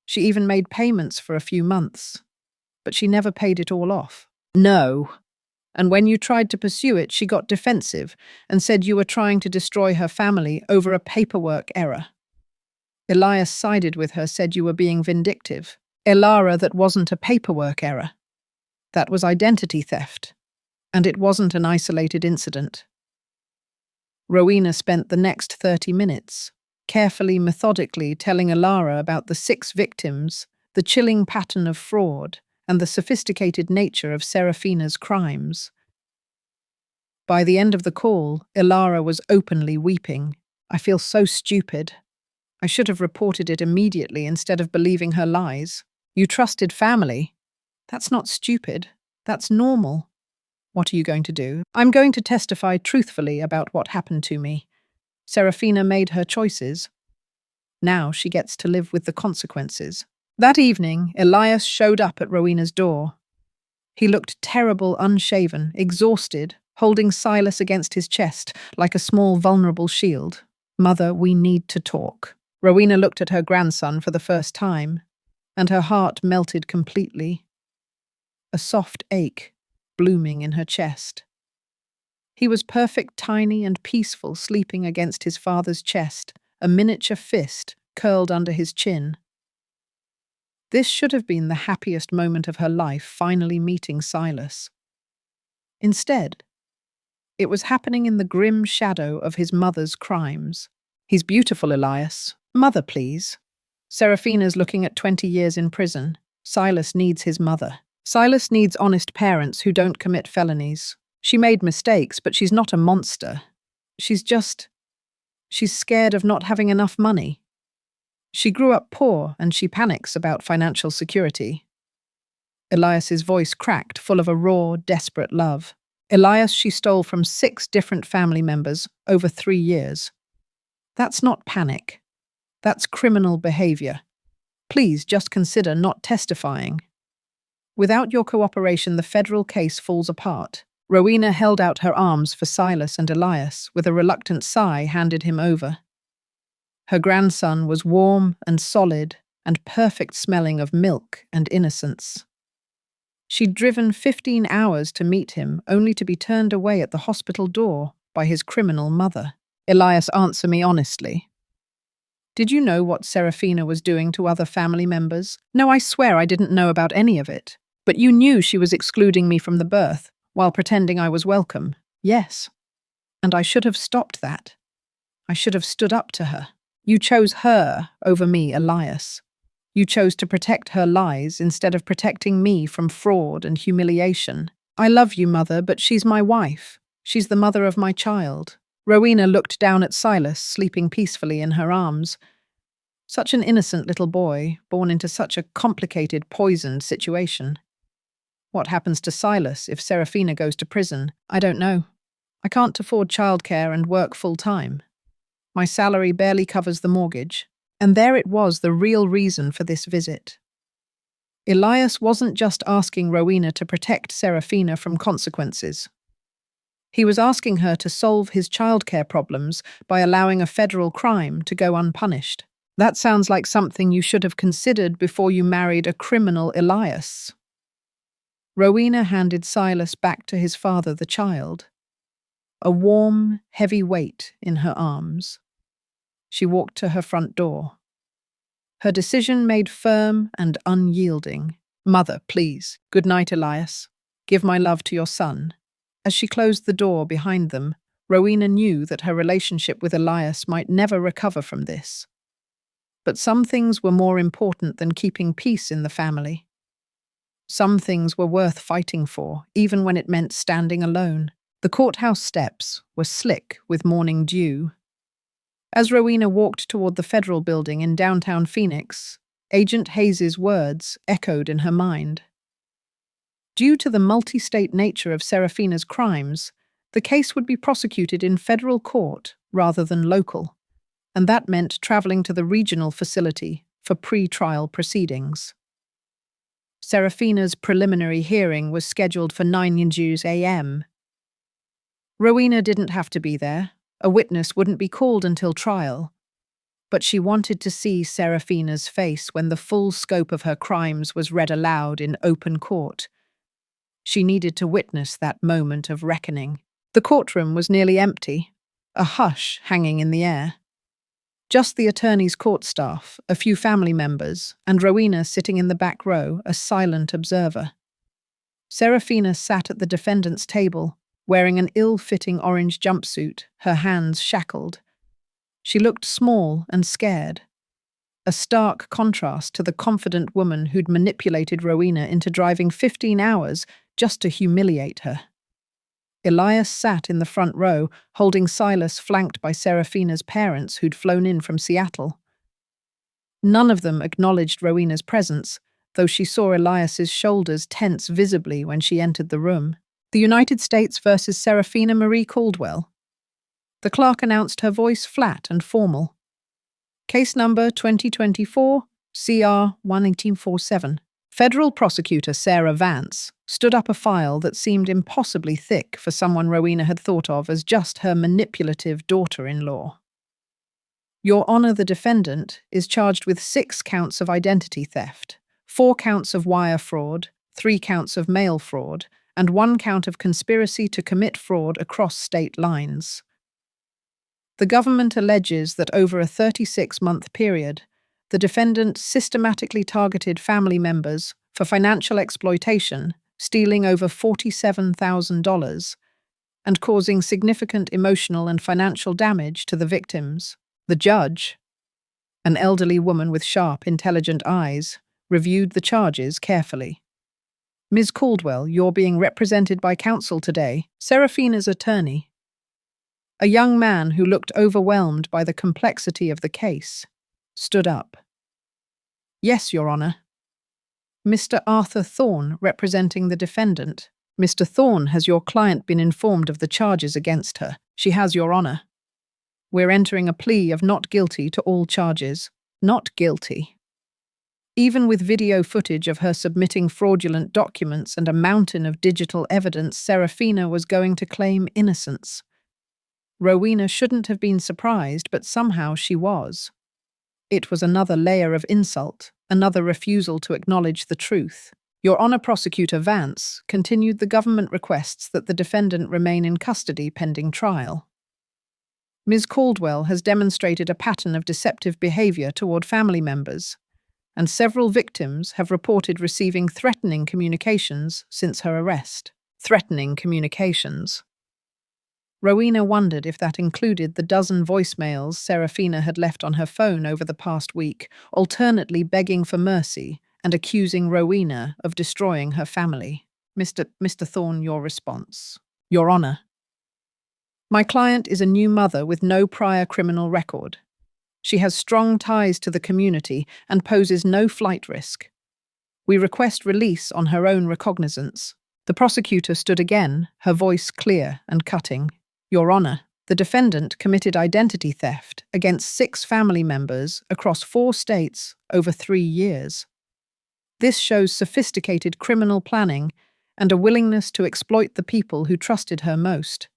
She even made payments for a few months, but she never paid it all off." "No. And when you tried to pursue it, she got defensive and said you were trying to destroy her family over a paperwork error. Elias sided with her, said you were being vindictive." "Elara, that wasn't a paperwork error. That was identity theft. And it wasn't an isolated incident." Rowena spent the next 30 minutes, carefully, methodically telling Elara about the 6 victims, the chilling pattern of fraud, and the sophisticated nature of Serafina's crimes. By the end of the call, Elara was openly weeping. "I feel so stupid. I should have reported it immediately instead of believing her lies. You trusted family. That's not stupid. That's normal." "What are you going to do?" "I'm going to testify truthfully about what happened to me. Serafina made her choices. Now she gets to live with the consequences." That evening, Elias showed up at Rowena's door. He looked terrible, unshaven, exhausted, holding Silas against his chest like a small, vulnerable shield. "Mother, we need to talk." Rowena looked at her grandson for the first time, and her heart melted completely. A soft ache blooming in her chest. He was perfect, tiny and peaceful, sleeping against his father's chest, a miniature fist curled under his chin. This should have been the happiest moment of her life, finally meeting Silas. Instead, it was happening in the grim shadow of his mother's crimes. "He's beautiful, Elias. Mother, please." Serafina's looking at 20 years in prison. Silas needs his mother. Silas needs honest parents who don't commit felonies. She made mistakes, but she's not a monster. She's scared of not having enough money. She grew up poor and she panics about financial security. Elias's voice cracked, full of a raw, desperate love. Elias she stole from 6 different family members over 3 years. That's not panic. That's criminal behavior. Please just consider not testifying. Without your cooperation, the federal case falls apart. Rowena held out her arms for Silas, and Elias, with a reluctant sigh, handed him over. Her grandson was warm and solid and perfect smelling of milk and innocence. She'd driven 15 hours to meet him, only to be turned away at the hospital door by his criminal mother. Elias, answer me honestly. Did you know what Serafina was doing to other family members? No, I swear I didn't know about any of it. But you knew she was excluding me from the birth, while pretending I was welcome. Yes. And I should have stopped that. I should have stood up to her. You chose her over me, Elias. You chose to protect her lies instead of protecting me from fraud and humiliation. I love you, Mother, but she's my wife. She's the mother of my child. Rowena looked down at Silas, sleeping peacefully in her arms. Such an innocent little boy, born into such a complicated, poisoned situation. What happens to Silas if Serafina goes to prison? I don't know. I can't afford childcare and work full-time. My salary barely covers the mortgage. And there it was, the real reason for this visit. Elias wasn't just asking Rowena to protect Serafina from consequences. He was asking her to solve his childcare problems by allowing a federal crime to go unpunished. That sounds like something you should have considered before you married a criminal, Elias. Rowena handed Silas back to his father, the child. A warm, heavy weight in her arms. She walked to her front door. Her decision made firm and unyielding. Mother, please. Good night, Elias. Give my love to your son. As she closed the door behind them, Rowena knew that her relationship with Elias might never recover from this. But some things were more important than keeping peace in the family. Some things were worth fighting for, even when it meant standing alone. The courthouse steps were slick with morning dew. As Rowena walked toward the federal building in downtown Phoenix, Agent Hayes's words echoed in her mind. Due to the multi-state nature of Serafina's crimes, the case would be prosecuted in federal court rather than local, and that meant traveling to the regional facility for pre-trial proceedings. Serafina's preliminary hearing was scheduled for 9 a.m. Rowena didn't have to be there. A witness wouldn't be called until trial. But she wanted to see Serafina's face when the full scope of her crimes was read aloud in open court. She needed to witness that moment of reckoning. The courtroom was nearly empty, a hush hanging in the air. Just the attorney's court staff, a few family members, and Rowena sitting in the back row, a silent observer. Serafina sat at the defendant's table, wearing an ill-fitting orange jumpsuit, her hands shackled. She looked small and scared, a stark contrast to the confident woman who'd manipulated Rowena into driving 15 hours just to humiliate her. Elias sat in the front row, holding Silas, flanked by Serafina's parents who'd flown in from Seattle. None of them acknowledged Rowena's presence, though she saw Elias's shoulders tense visibly when she entered the room. The United States versus Serafina Marie Caldwell. The clerk announced, her voice flat and formal. Case number 2024, CR 11847. Federal prosecutor Sarah Vance stood up a file that seemed impossibly thick for someone Rowena had thought of as just her manipulative daughter-in-law. Your Honor, the defendant is charged with 6 counts of identity theft, 4 counts of wire fraud, 3 counts of mail fraud, and 1 count of conspiracy to commit fraud across state lines. The government alleges that over a 36-month period, the defendant systematically targeted family members for financial exploitation, stealing over $47,000 and causing significant emotional and financial damage to the victims. The judge, an elderly woman with sharp, intelligent eyes, reviewed the charges carefully. Ms. Caldwell, you're being represented by counsel today, Serafina's attorney. A young man who looked overwhelmed by the complexity of the case stood up. Yes, Your Honor. Mr. Arthur Thorne, representing the defendant. Mr. Thorne, has your client been informed of the charges against her? She has, Your Honor. We're entering a plea of not guilty to all charges. Not guilty. Even with video footage of her submitting fraudulent documents and a mountain of digital evidence, Serafina was going to claim innocence. Rowena shouldn't have been surprised, but somehow she was. It was another layer of insult, another refusal to acknowledge the truth. Your Honor, Prosecutor Vance, continued, the government requests that the defendant remain in custody pending trial. Ms. Caldwell has demonstrated a pattern of deceptive behavior toward family members, and several victims have reported receiving threatening communications since her arrest. Threatening communications. Rowena wondered if that included the dozen voicemails Serafina had left on her phone over the past week, alternately begging for mercy and accusing Rowena of destroying her family. Mr. Thorne, your response. Your Honor. My client is a new mother with no prior criminal record. She has strong ties to the community and poses no flight risk. We request release on her own recognizance. The prosecutor stood again, her voice clear and cutting. Your Honor, the defendant committed identity theft against 6 family members across 4 states over 3 years. This shows sophisticated criminal planning and a willingness to exploit the people who trusted her most.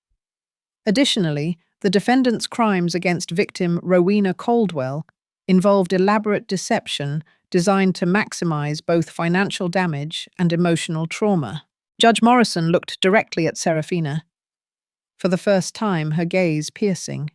Additionally, the defendant's crimes against victim Rowena Caldwell involved elaborate deception designed to maximize both financial damage and emotional trauma. Judge Morrison looked directly at Serafina, for the first time her gaze piercing.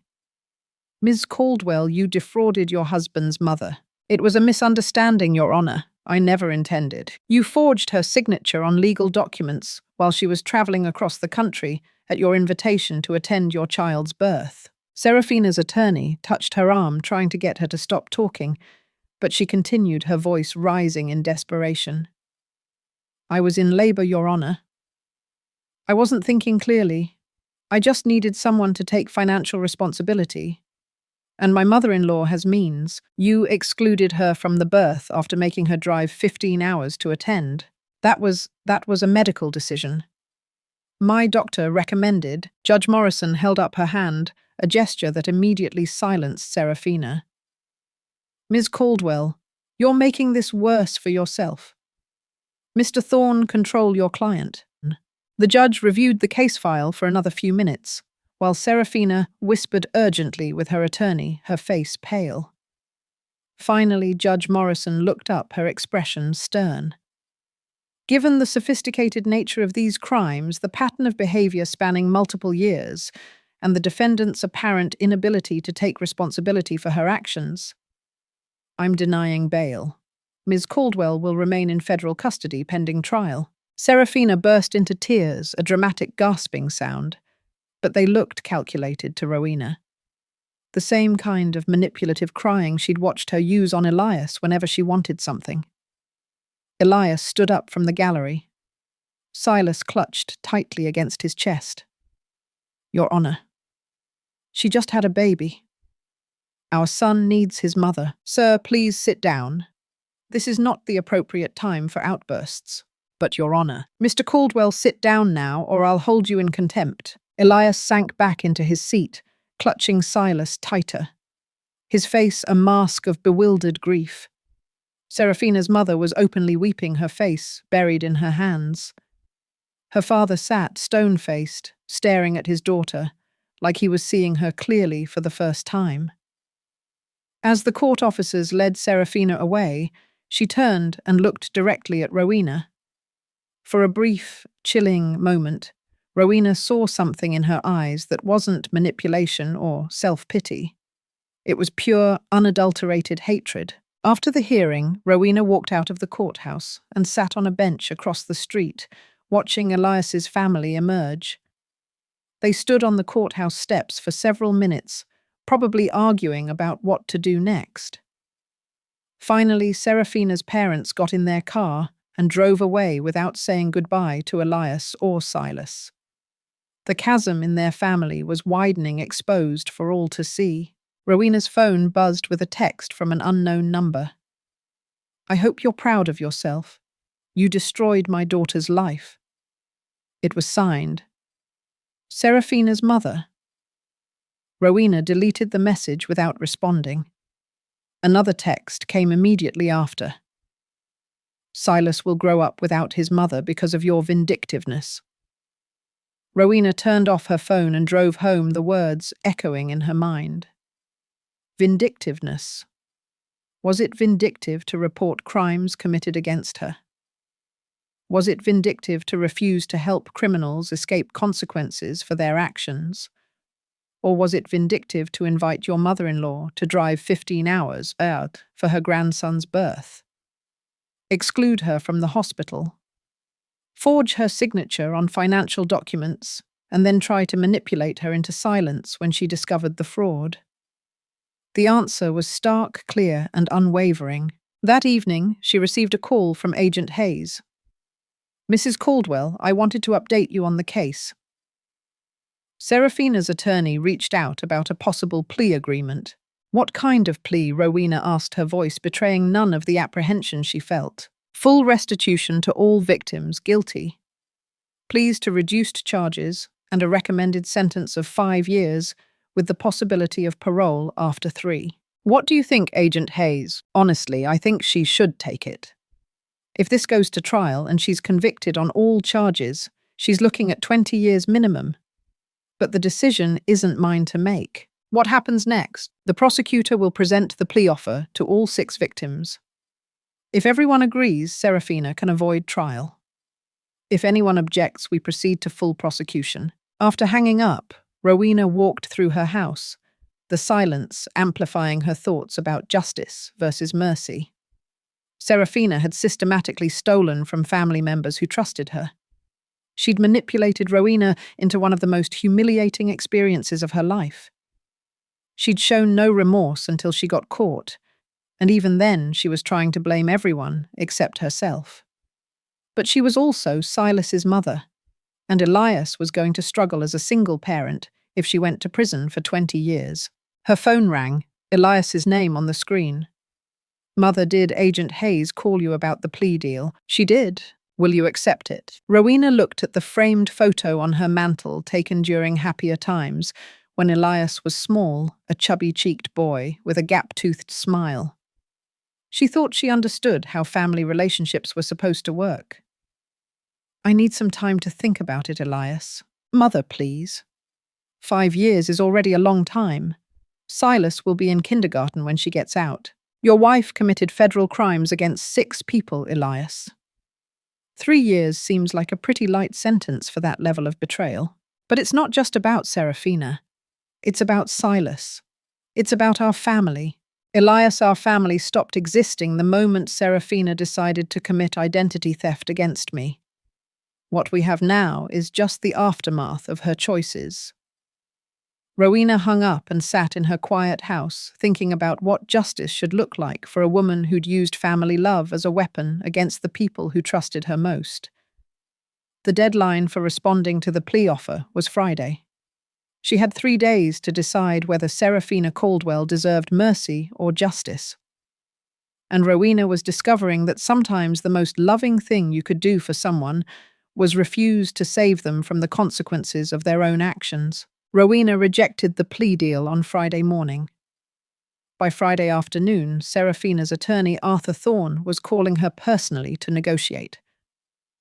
Ms. Caldwell, you defrauded your husband's mother. It was a misunderstanding, Your Honor. I never intended. You forged her signature on legal documents while she was traveling across the country at your invitation to attend your child's birth. Serafina's attorney touched her arm, trying to get her to stop talking, but she continued, her voice rising in desperation. I was in labor, Your Honor. I wasn't thinking clearly. I just needed someone to take financial responsibility. And my mother-in-law has means. You excluded her from the birth after making her drive 15 hours to attend. That was a medical decision. My doctor recommended. Judge Morrison held up her hand, a gesture that immediately silenced Serafina. Ms. Caldwell, you're making this worse for yourself. Mr. Thorne, control your client. The judge reviewed the case file for another few minutes, while Serafina whispered urgently with her attorney, her face pale. Finally, Judge Morrison looked up, her expression stern. Given the sophisticated nature of these crimes, the pattern of behavior spanning multiple years, and the defendant's apparent inability to take responsibility for her actions, I'm denying bail. Ms. Caldwell will remain in federal custody pending trial. Serafina burst into tears, a dramatic gasping sound, but they looked calculated to Rowena. The same kind of manipulative crying she'd watched her use on Elias whenever she wanted something. Elias stood up from the gallery. Silas clutched tightly against his chest. Your Honor. She just had a baby. Our son needs his mother. Sir, please sit down. This is not the appropriate time for outbursts. But, Your Honor. Mr. Caldwell, sit down now, or I'll hold you in contempt. Elias sank back into his seat, clutching Silas tighter, his face a mask of bewildered grief. Serafina's mother was openly weeping, her face buried in her hands. Her father sat stone-faced, staring at his daughter, like he was seeing her clearly for the first time. As the court officers led Serafina away, she turned and looked directly at Rowena. For a brief, chilling moment, Rowena saw something in her eyes that wasn't manipulation or self-pity. It was pure, unadulterated hatred. After the hearing, Rowena walked out of the courthouse and sat on a bench across the street, watching Elias's family emerge. They stood on the courthouse steps for several minutes, probably arguing about what to do next. Finally, Serafina's parents got in their car and drove away without saying goodbye to Elias or Silas. The chasm in their family was widening, exposed for all to see. Rowena's phone buzzed with a text from an unknown number. I hope you're proud of yourself. You destroyed my daughter's life. It was signed, Serafina's mother. Rowena deleted the message without responding. Another text came immediately after. Silas will grow up without his mother because of your vindictiveness. Rowena turned off her phone and drove home, the words echoing in her mind. Vindictiveness. Was it vindictive to report crimes committed against her? Was it vindictive to refuse to help criminals escape consequences for their actions? Or was it vindictive to invite your mother-in-law to drive 15 hours out for her grandson's birth? Exclude her from the hospital? Forge her signature on financial documents and then try to manipulate her into silence when she discovered the fraud? The answer was stark, clear, and unwavering. That evening, she received a call from Agent Hayes. "Mrs. Caldwell, I wanted to update you on the case." Serafina's attorney reached out about a possible plea agreement. What kind of plea? Rowena asked, her voice betraying none of the apprehension she felt. Full restitution to all victims guilty. Pleas to reduced charges and a recommended sentence of 5 years with the possibility of parole after 3. What do you think, Agent Hayes? Honestly, I think she should take it. If this goes to trial and she's convicted on all charges, she's looking at 20 years minimum. But the decision isn't mine to make. What happens next? The prosecutor will present the plea offer to all 6 victims. If everyone agrees, Serafina can avoid trial. If anyone objects, we proceed to full prosecution. After hanging up, Rowena walked through her house, the silence amplifying her thoughts about justice versus mercy. Serafina had systematically stolen from family members who trusted her. She'd manipulated Rowena into one of the most humiliating experiences of her life. She'd shown no remorse until she got caught, and even then she was trying to blame everyone except herself. But she was also Silas's mother, and Elias was going to struggle as a single parent if she went to prison for 20 years. Her phone rang, Elias's name on the screen. "Mother, did Agent Hayes call you about the plea deal?" "She did. Will you accept it?" Rowena looked at the framed photo on her mantel taken during happier times, when Elias was small, a chubby-cheeked boy with a gap-toothed smile. She thought she understood how family relationships were supposed to work. "I need some time to think about it, Elias. Mother, please. 5 years is already a long time. Silas will be in kindergarten when she gets out. Your wife committed federal crimes against 6 people, Elias. 3 years seems like a pretty light sentence for that level of betrayal. But it's not just about Serafina. It's about Silas. It's about our family. Elias, our family stopped existing the moment Serafina decided to commit identity theft against me. What we have now is just the aftermath of her choices." Rowena hung up and sat in her quiet house, thinking about what justice should look like for a woman who'd used family love as a weapon against the people who trusted her most. The deadline for responding to the plea offer was Friday. She had 3 days to decide whether Serafina Caldwell deserved mercy or justice. And Rowena was discovering that sometimes the most loving thing you could do for someone was refuse to save them from the consequences of their own actions. Rowena rejected the plea deal on Friday morning. By Friday afternoon, Serafina's attorney, Arthur Thorne, was calling her personally to negotiate.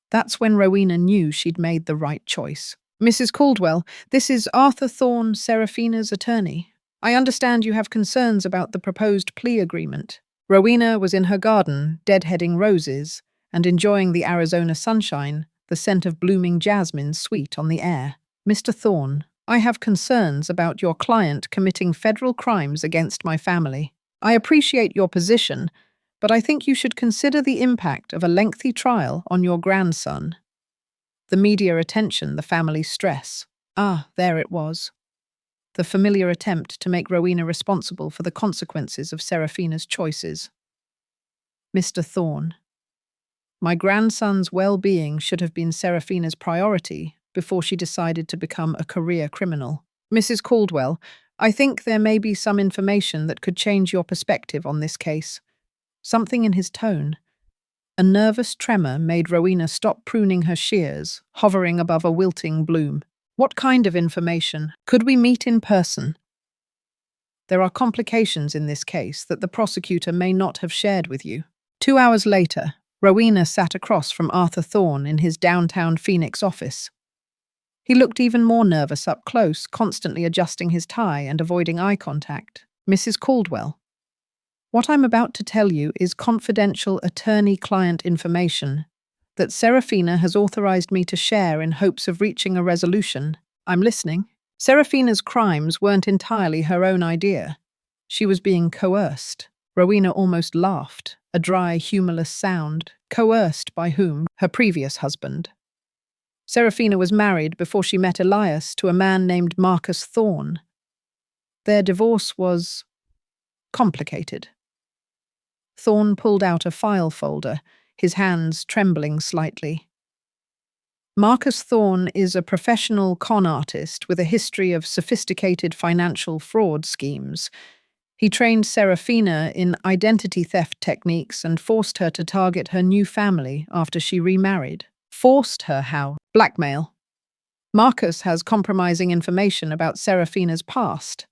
That's when Rowena knew she'd made the right choice. "Mrs. Caldwell, this is Arthur Thorne, Serafina's attorney. I understand you have concerns about the proposed plea agreement." Rowena was in her garden, deadheading roses, and enjoying the Arizona sunshine, the scent of blooming jasmine sweet on the air. "Mr. Thorne, I have concerns about your client committing federal crimes against my family. I appreciate your position, but I think you should consider the impact of a lengthy trial on your grandson." The media attention, the family stress. There it was. The familiar attempt to make Rowena responsible for the consequences of Serafina's choices. "Mr. Thorne, my grandson's well-being should have been Serafina's priority before she decided to become a career criminal. Mrs. Caldwell, I think there may be some information that could change your perspective on this case." Something in his tone. A nervous tremor made Rowena stop pruning her shears, hovering above a wilting bloom. What kind of information? Could we meet in person? There are complications in this case that the prosecutor may not have shared with you. 2 hours later, Rowena sat across from Arthur Thorne in his downtown Phoenix office. He looked even more nervous up close, constantly adjusting his tie and avoiding eye contact. Mrs. Caldwell, what I'm about to tell you is confidential attorney-client information that Serafina has authorized me to share in hopes of reaching a resolution. I'm listening. Serafina's crimes weren't entirely her own idea. She was being coerced. Rowena almost laughed, a dry, humorless sound. Coerced by whom? Her previous husband. Serafina was married before she met Elias to a man named Marcus Thorne. Their divorce was complicated. Thorne pulled out a file folder, his hands trembling slightly. Marcus Thorne is a professional con artist with a history of sophisticated financial fraud schemes. He trained Serafina in identity theft techniques and forced her to target her new family after she remarried. Forced her how? Blackmail. Marcus has compromising information about Serafina's past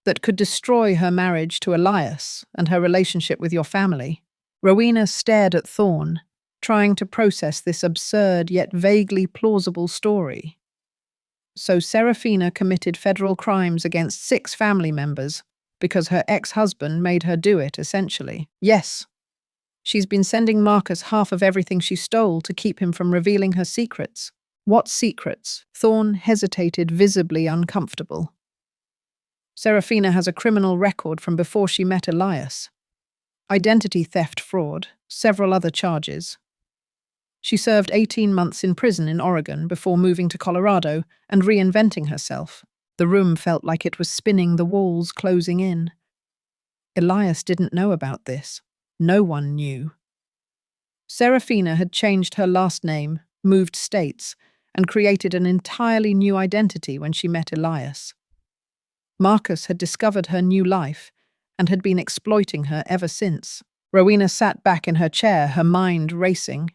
that could destroy her marriage to Elias and her relationship with your family. Rowena stared at Thorne, trying to process this absurd yet vaguely plausible story. So Serafina committed federal crimes against 6 family members because her ex-husband made her do it, essentially. Yes. She's been sending Marcus half of everything she stole to keep him from revealing her secrets. What secrets? Thorne hesitated, visibly uncomfortable. Serafina has a criminal record from before she met Elias. Identity theft fraud, several other charges. She served 18 months in prison in Oregon before moving to Colorado and reinventing herself. The room felt like it was spinning, the walls closing in. Elias didn't know about this. No one knew. Serafina had changed her last name, moved states, and created an entirely new identity when she met Elias. Marcus had discovered her new life and had been exploiting her ever since. Rowena sat back in her chair, her mind racing.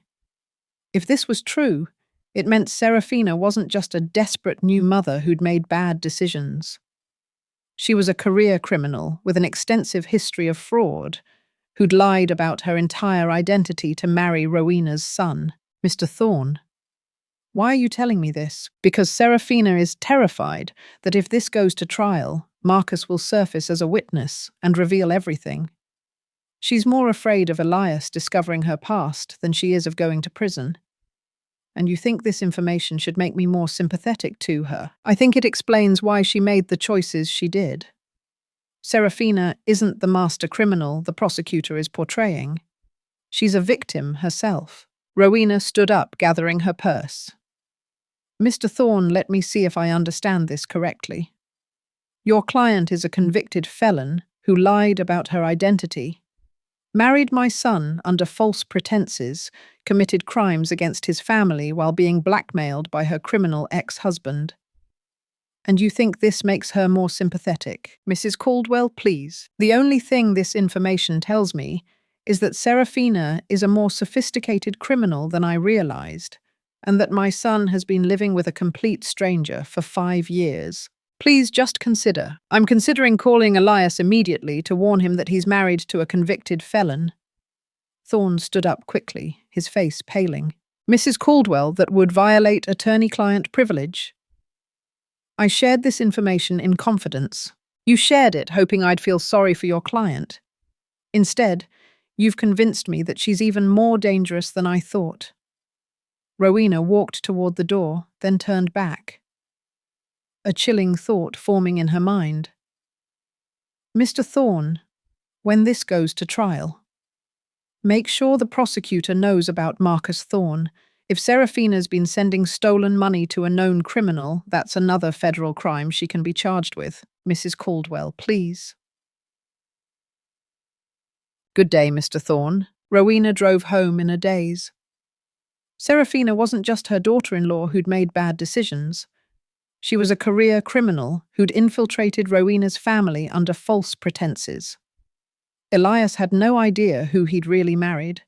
If this was true, it meant Serafina wasn't just a desperate new mother who'd made bad decisions. She was a career criminal with an extensive history of fraud, who'd lied about her entire identity to marry Rowena's son, Mr. Thorne. Why are you telling me this? Because Serafina is terrified that if this goes to trial, Marcus will surface as a witness and reveal everything. She's more afraid of Elias discovering her past than she is of going to prison. And you think this information should make me more sympathetic to her? I think it explains why she made the choices she did. Serafina isn't the master criminal the prosecutor is portraying. She's a victim herself. Rowena stood up, gathering her purse. Mr. Thorne, let me see if I understand this correctly. Your client is a convicted felon who lied about her identity, married my son under false pretenses, committed crimes against his family while being blackmailed by her criminal ex-husband. And you think this makes her more sympathetic? Mrs. Caldwell, please. The only thing this information tells me is that Serafina is a more sophisticated criminal than I realized, and that my son has been living with a complete stranger for 5 years. Please just consider. I'm considering calling Elias immediately to warn him that he's married to a convicted felon. Thorne stood up quickly, his face paling. Mrs. Caldwell, that would violate attorney-client privilege. I shared this information in confidence. You shared it, hoping I'd feel sorry for your client. Instead, you've convinced me that she's even more dangerous than I thought. Rowena walked toward the door, then turned back. A chilling thought forming in her mind. Mr. Thorne, when this goes to trial, make sure the prosecutor knows about Marcus Thorne. If Serafina's been sending stolen money to a known criminal, that's another federal crime she can be charged with. Mrs. Caldwell, please. Good day, Mr. Thorne. Rowena drove home in a daze. Serafina wasn't just her daughter-in-law who'd made bad decisions. She was a career criminal who'd infiltrated Rowena's family under false pretenses. Elias had no idea who he'd really married.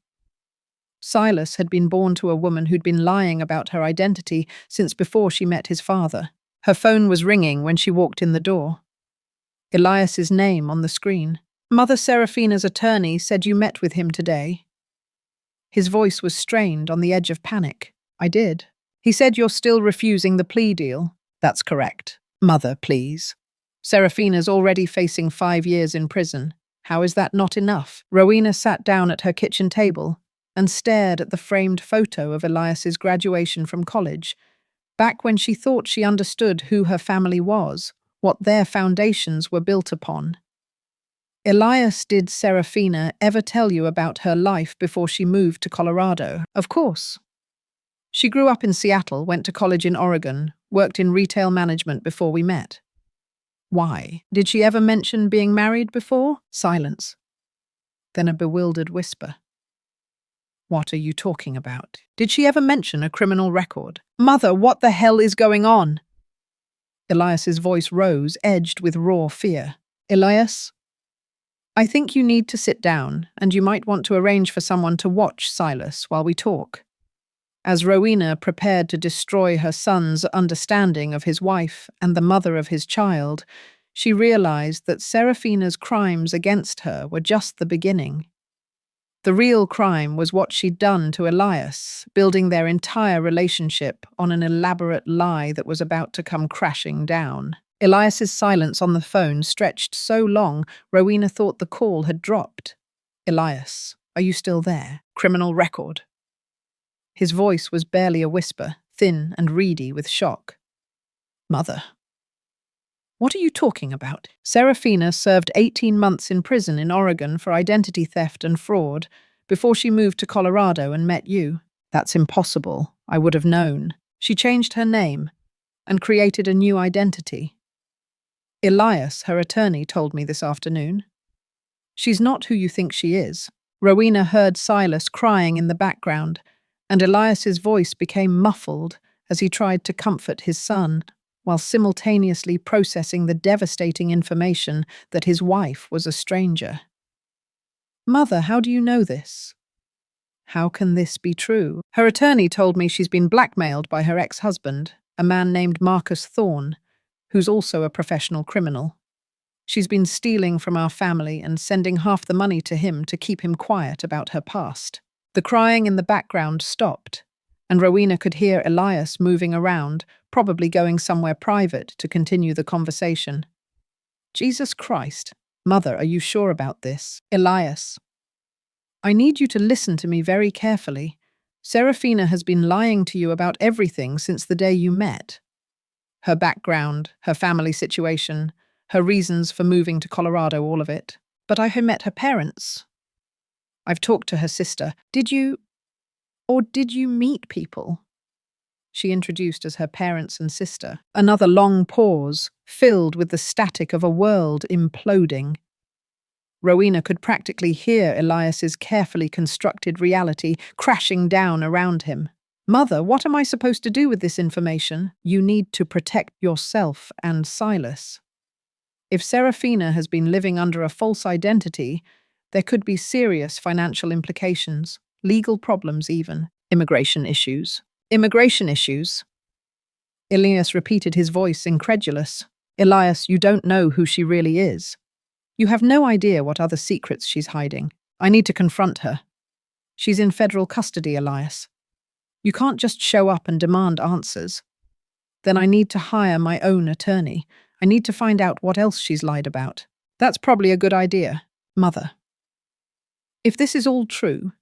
Silas had been born to a woman who'd been lying about her identity since before she met his father. Her phone was ringing when she walked in the door. Elias's name on the screen. Mother Seraphina's attorney said you met with him today. His voice was strained, on the edge of panic. I did. He said you're still refusing the plea deal. That's correct. Mother, please. Seraphina's already facing 5 years in prison. How is that not enough? Rowena sat down at her kitchen table and stared at the framed photo of Elias's graduation from college, back when she thought she understood who her family was, what their foundations were built upon. Elias, did Seraphina ever tell you about her life before she moved to Colorado? Of course. She grew up in Seattle, went to college in Oregon, worked in retail management before we met. Why? Did she ever mention being married before? Silence. Then a bewildered whisper. What are you talking about? Did she ever mention a criminal record? Mother, what the hell is going on? Elias's voice rose, edged with raw fear. Elias? I think you need to sit down, and you might want to arrange for someone to watch Silas while we talk. As Rowena prepared to destroy her son's understanding of his wife and the mother of his child, she realized that Seraphina's crimes against her were just the beginning. The real crime was what she'd done to Elias, building their entire relationship on an elaborate lie that was about to come crashing down. Elias's silence on the phone stretched so long, Rowena thought the call had dropped. Elias, are you still there? Criminal record. His voice was barely a whisper, thin and reedy with shock. Mother. What are you talking about? Seraphina served 18 months in prison in Oregon for identity theft and fraud before she moved to Colorado and met you. That's impossible. I would have known. She changed her name and created a new identity. Elias, her attorney, told me this afternoon. She's not who you think she is. Rowena heard Silas crying in the background, and Elias's voice became muffled as he tried to comfort his son, while simultaneously processing the devastating information that his wife was a stranger. Mother, how do you know this? How can this be true? Her attorney told me she's been blackmailed by her ex-husband, a man named Marcus Thorne, who's also a professional criminal. She's been stealing from our family and sending half the money to him to keep him quiet about her past. The crying in the background stopped, and Rowena could hear Elias moving around, probably going somewhere private to continue the conversation. Jesus Christ. Mother, are you sure about this? Elias. I need you to listen to me very carefully. Seraphina has been lying to you about everything since the day you met. Her background, her family situation, her reasons for moving to Colorado, all of it. But I have met her parents. I've talked to her sister. Did you meet people? She introduced as her parents and sister. Another long pause, filled with the static of a world imploding. Rowena could practically hear Elias's carefully constructed reality crashing down around him. Mother, what am I supposed to do with this information? You need to protect yourself and Silas. If Seraphina has been living under a false identity, there could be serious financial implications, legal problems even, immigration issues. Immigration issues? Elias repeated, his voice incredulous. Elias, you don't know who she really is. You have no idea what other secrets she's hiding. I need to confront her. She's in federal custody, Elias. You can't just show up and demand answers. Then I need to hire my own attorney. I need to find out what else she's lied about. That's probably a good idea, Mother. If this is all true,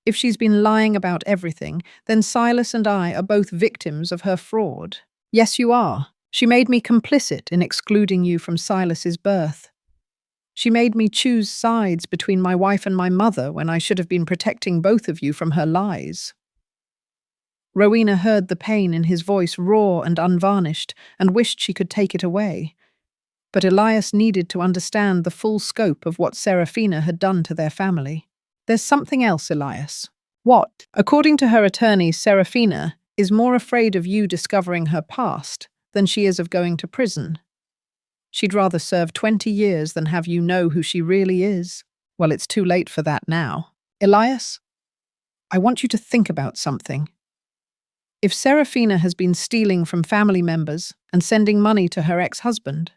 if she's been lying about everything, then Silas and I are both victims of her fraud. Yes, you are. She made me complicit in excluding you from Silas's birth. She made me choose sides between my wife and my mother when I should have been protecting both of you from her lies. Rowena heard the pain in his voice, raw and unvarnished, and wished she could take it away. But Elias needed to understand the full scope of what Seraphina had done to their family. There's something else, Elias. What? According to her attorney, Seraphina is more afraid of you discovering her past than she is of going to prison. She'd rather serve 20 years than have you know who she really is. Well, it's too late for that now. Elias? I want you to think about something. If Serafina has been stealing from family members and sending money to her ex-husband,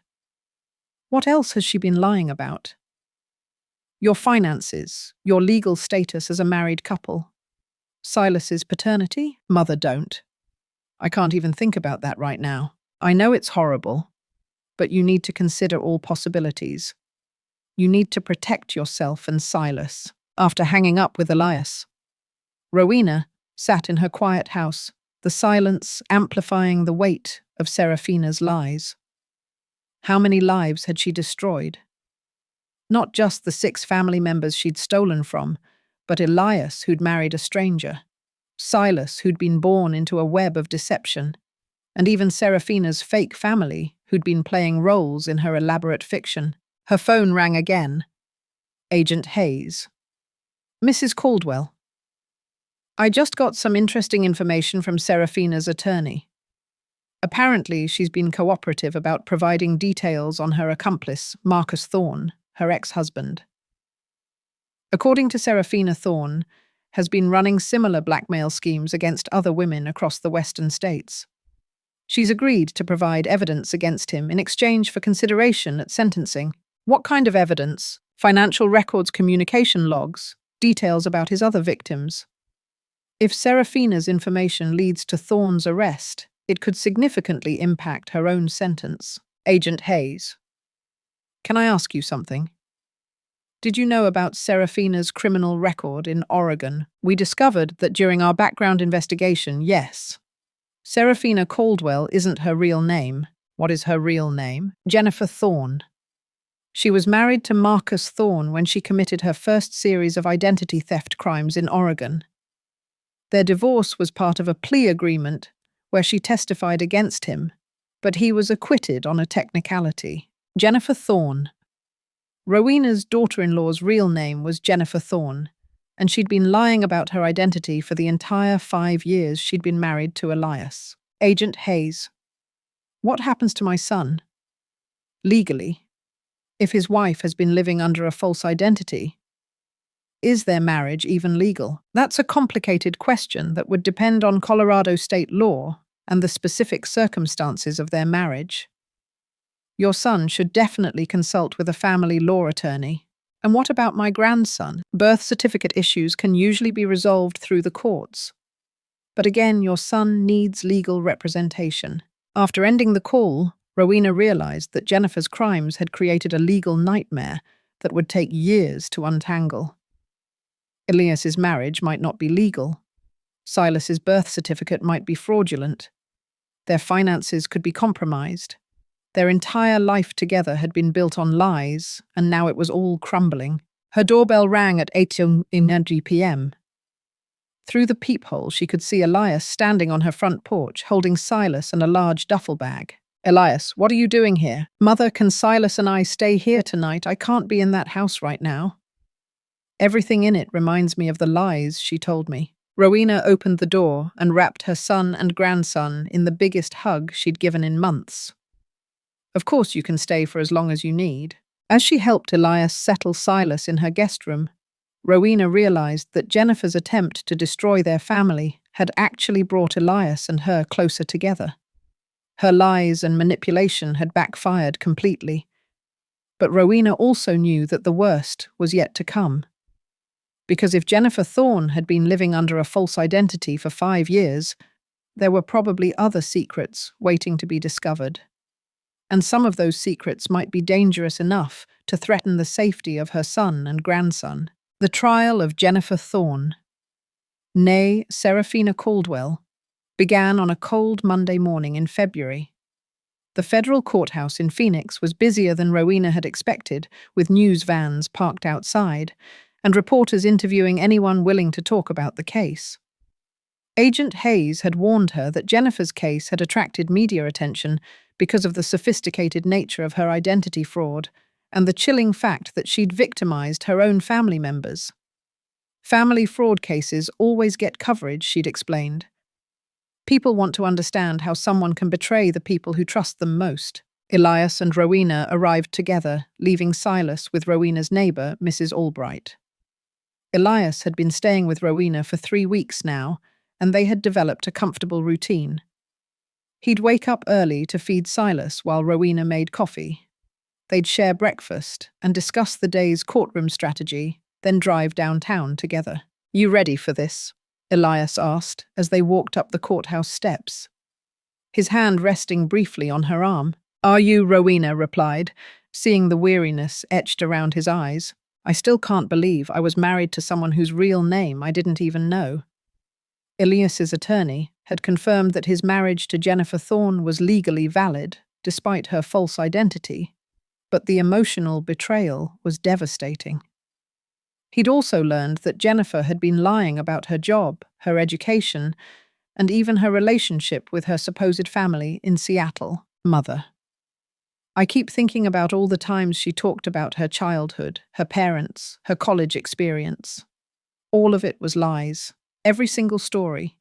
what else has she been lying about? Your finances, your legal status as a married couple. Silas's paternity? Mother, don't. I can't even think about that right now. I know it's horrible, but you need to consider all possibilities. You need to protect yourself and Silas. After hanging up with Elias, Rowena sat in her quiet house, the silence amplifying the weight of Serafina's lies. How many lives had she destroyed? Not just the 6 family members she'd stolen from, but Elias, who'd married a stranger, Silas, who'd been born into a web of deception, and even Serafina's fake family, who'd been playing roles in her elaborate fiction. Her phone rang again. Agent Hayes. Mrs. Caldwell. I just got some interesting information from Serafina's attorney. Apparently, she's been cooperative about providing details on her accomplice, Marcus Thorne, her ex-husband. According to Serafina, Thorne has been running similar blackmail schemes against other women across the western states. She's agreed to provide evidence against him in exchange for consideration at sentencing. What kind of evidence? Financial records, communication logs, details about his other victims. If Serafina's information leads to Thorne's arrest, it could significantly impact her own sentence. Agent Hayes. Can I ask you something? Did you know about Serafina's criminal record in Oregon? We discovered that during our background investigation, yes. Serafina Caldwell isn't her real name. What is her real name? Jennifer Thorne. She was married to Marcus Thorne when she committed her first series of identity theft crimes in Oregon. Their divorce was part of a plea agreement where she testified against him, but he was acquitted on a technicality. Jennifer Thorne. Rowena's daughter-in-law's real name was Jennifer Thorne, and she'd been lying about her identity for the entire 5 years she'd been married to Elias. Agent Hayes. What happens to my son? Legally, if his wife has been living under a false identity, is their marriage even legal? That's a complicated question that would depend on Colorado state law and the specific circumstances of their marriage. Your son should definitely consult with a family law attorney. And what about my grandson? Birth certificate issues can usually be resolved through the courts. But again, your son needs legal representation. After ending the call, Rowena realized that Jennifer's crimes had created a legal nightmare that would take years to untangle. Elias's marriage might not be legal. Silas's birth certificate might be fraudulent. Their finances could be compromised. Their entire life together had been built on lies, and now it was all crumbling. Her doorbell rang at 8:30 p.m. Through the peephole, she could see Elias standing on her front porch, holding Silas and a large duffel bag. Elias, what are you doing here? Mother, can Silas and I stay here tonight? I can't be in that house right now. Everything in it reminds me of the lies she told me. Rowena opened the door and wrapped her son and grandson in the biggest hug she'd given in months. Of course you can stay for as long as you need. As she helped Elias settle Silas in her guest room, Rowena realized that Jennifer's attempt to destroy their family had actually brought Elias and her closer together. Her lies and manipulation had backfired completely. But Rowena also knew that the worst was yet to come. Because if Jennifer Thorne had been living under a false identity for 5 years, there were probably other secrets waiting to be discovered. And some of those secrets might be dangerous enough to threaten the safety of her son and grandson. The trial of Jennifer Thorne, née Serafina Caldwell, began on a cold Monday morning in February. The federal courthouse in Phoenix was busier than Rowena had expected, with news vans parked outside, and reporters interviewing anyone willing to talk about the case. Agent Hayes had warned her that Jennifer's case had attracted media attention because of the sophisticated nature of her identity fraud and the chilling fact that she'd victimized her own family members. Family fraud cases always get coverage, she'd explained. People want to understand how someone can betray the people who trust them most. Elias and Rowena arrived together, leaving Silas with Rowena's neighbor, Mrs. Albright. Elias had been staying with Rowena for 3 weeks now, and they had developed a comfortable routine. He'd wake up early to feed Silas while Rowena made coffee. They'd share breakfast and discuss the day's courtroom strategy, then drive downtown together. "You ready for this?" Elias asked as they walked up the courthouse steps, his hand resting briefly on her arm. "Are you?" Rowena replied, seeing the weariness etched around his eyes. "I still can't believe I was married to someone whose real name I didn't even know." Elias's attorney had confirmed that his marriage to Jennifer Thorne was legally valid, despite her false identity, but the emotional betrayal was devastating. He'd also learned that Jennifer had been lying about her job, her education, and even her relationship with her supposed family in Seattle. "Mother. I keep thinking about all the times she talked about her childhood, her parents, her college experience. All of it was lies. Every single story.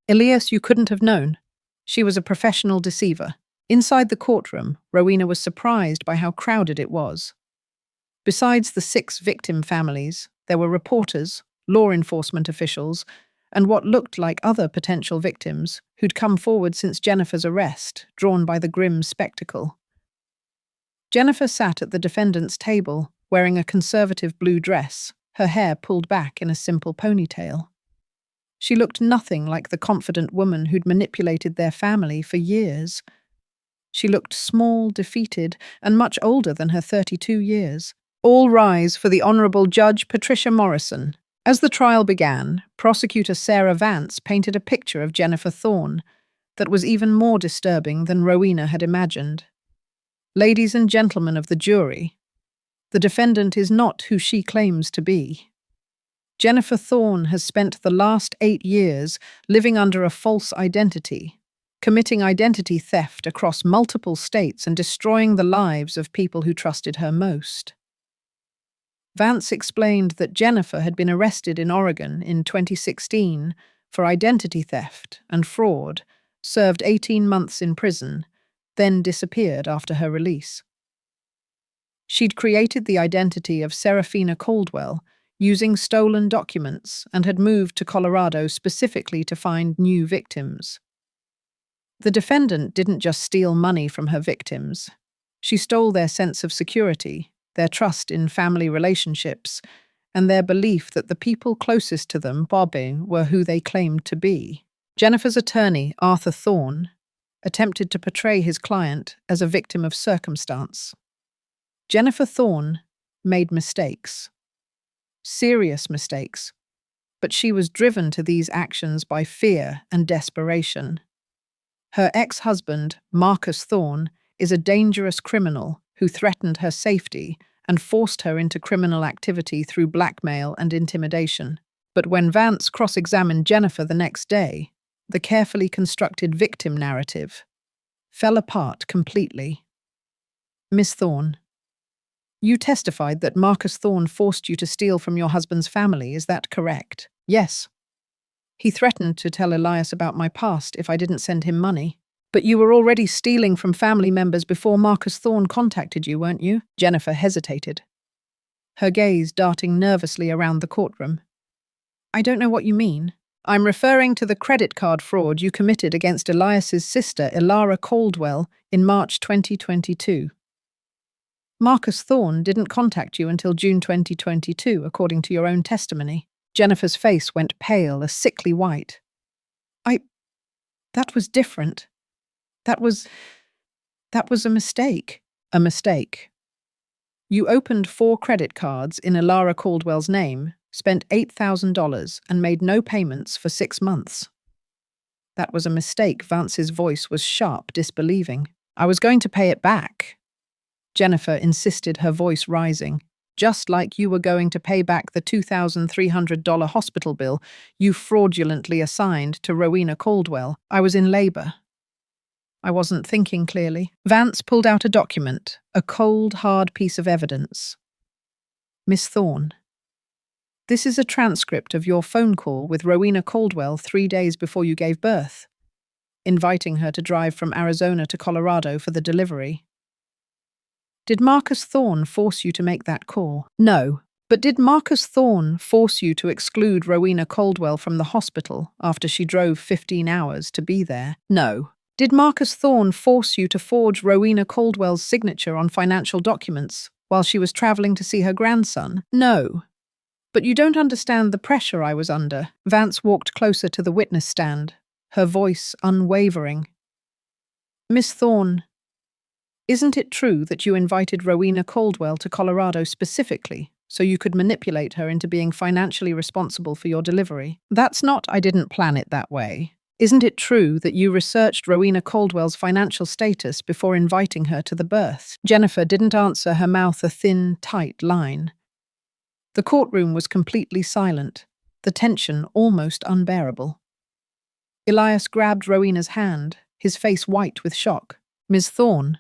Elias, you couldn't have known. She was a professional deceiver." Inside the courtroom, Rowena was surprised by how crowded it was. Besides the 6 victim families, there were reporters, law enforcement officials, and what looked like other potential victims who'd come forward since Jennifer's arrest, drawn by the grim spectacle. Jennifer sat at the defendant's table, wearing a conservative blue dress, her hair pulled back in a simple ponytail. She looked nothing like the confident woman who'd manipulated their family for years. She looked small, defeated, and much older than her 32 years. "All rise for the Honourable Judge Patricia Morrison." As the trial began, prosecutor Sarah Vance painted a picture of Jennifer Thorne that was even more disturbing than Rowena had imagined. "Ladies and gentlemen of the jury, the defendant is not who she claims to be. Jennifer Thorne has spent the last 8 years living under a false identity, committing identity theft across multiple states and destroying the lives of people who trusted her most." Vance explained that Jennifer had been arrested in Oregon in 2016 for identity theft and fraud, served 18 months in prison, then disappeared after her release. She'd created the identity of Serafina Caldwell using stolen documents and had moved to Colorado specifically to find new victims. The defendant didn't just steal money from her victims. She stole their sense of security, their trust in family relationships, and their belief that the people closest to them, bobbing, were who they claimed to be. Jennifer's attorney, Arthur Thorne, attempted to portray his client as a victim of circumstance. Jennifer Thorne made mistakes, serious mistakes, but she was driven to these actions by fear and desperation. Her ex-husband, Marcus Thorne, is a dangerous criminal who threatened her safety and forced her into criminal activity through blackmail and intimidation. But when Vance cross-examined Jennifer the next day, the carefully constructed victim narrative fell apart completely. "Miss Thorne, you testified that Marcus Thorne forced you to steal from your husband's family, is that correct?" "Yes. He threatened to tell Elias about my past if I didn't send him money." "But you were already stealing from family members before Marcus Thorne contacted you, weren't you?" Jennifer hesitated, her gaze darting nervously around the courtroom. "I don't know what you mean." "I'm referring to the credit card fraud you committed against Elias's sister, Ilara Caldwell, in March 2022. Marcus Thorne didn't contact you until June 2022, according to your own testimony." Jennifer's face went pale, a sickly white. That was different. That was a mistake." "A mistake. You opened 4 credit cards in Ilara Caldwell's name, spent $8,000 and made no payments for 6 months. That was a mistake." Vance's voice was sharp, disbelieving. "I was going to pay it back," Jennifer insisted, her voice rising. "Just like you were going to pay back the $2,300 hospital bill you fraudulently assigned to Rowena Caldwell. I was in labor. I wasn't thinking clearly." Vance pulled out a document, a cold, hard piece of evidence. "Miss Thorne, this is a transcript of your phone call with Rowena Caldwell 3 days before you gave birth, inviting her to drive from Arizona to Colorado for the delivery. Did Marcus Thorne force you to make that call?" "No. But did Marcus Thorne force you to exclude Rowena Caldwell from the hospital after she drove 15 hours to be there? No. Did Marcus Thorne force you to forge Rowena Caldwell's signature on financial documents while she was traveling to see her grandson? No. But you don't understand the pressure I was under. Vance walked closer to the witness stand, her voice unwavering. Miss Thorne, isn't it true that you invited Rowena Caldwell to Colorado specifically so you could manipulate her into being financially responsible for your delivery? That's not, I didn't plan it that way. Isn't it true that you researched Rowena Caldwell's financial status before inviting her to the birth? Jennifer didn't answer, her mouth a thin, tight line. The courtroom was completely silent, the tension almost unbearable. Elias grabbed Rowena's hand, his face white with shock. Ms. Thorne,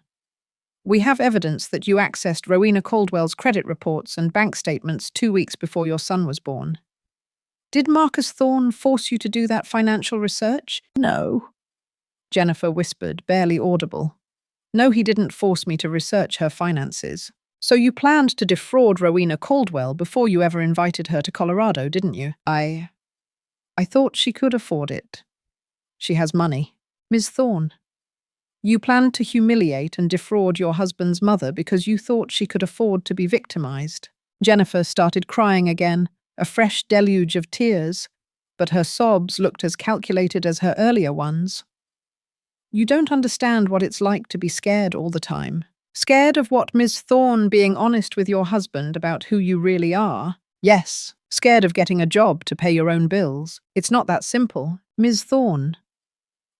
we have evidence that you accessed Rowena Caldwell's credit reports and bank statements 2 weeks before your son was born. Did Marcus Thorne force you to do that financial research? No, Jennifer whispered, barely audible. No, he didn't force me to research her finances. So you planned to defraud Rowena Caldwell before you ever invited her to Colorado, didn't you? I thought she could afford it. She has money. Ms. Thorne, you planned to humiliate and defraud your husband's mother because you thought she could afford to be victimized. Jennifer started crying again, a fresh deluge of tears, but her sobs looked as calculated as her earlier ones. You don't understand what it's like to be scared all the time. Scared of what, Ms. Thorne, being honest with your husband about who you really are? Yes, scared of getting a job to pay your own bills. It's not that simple. Ms. Thorne,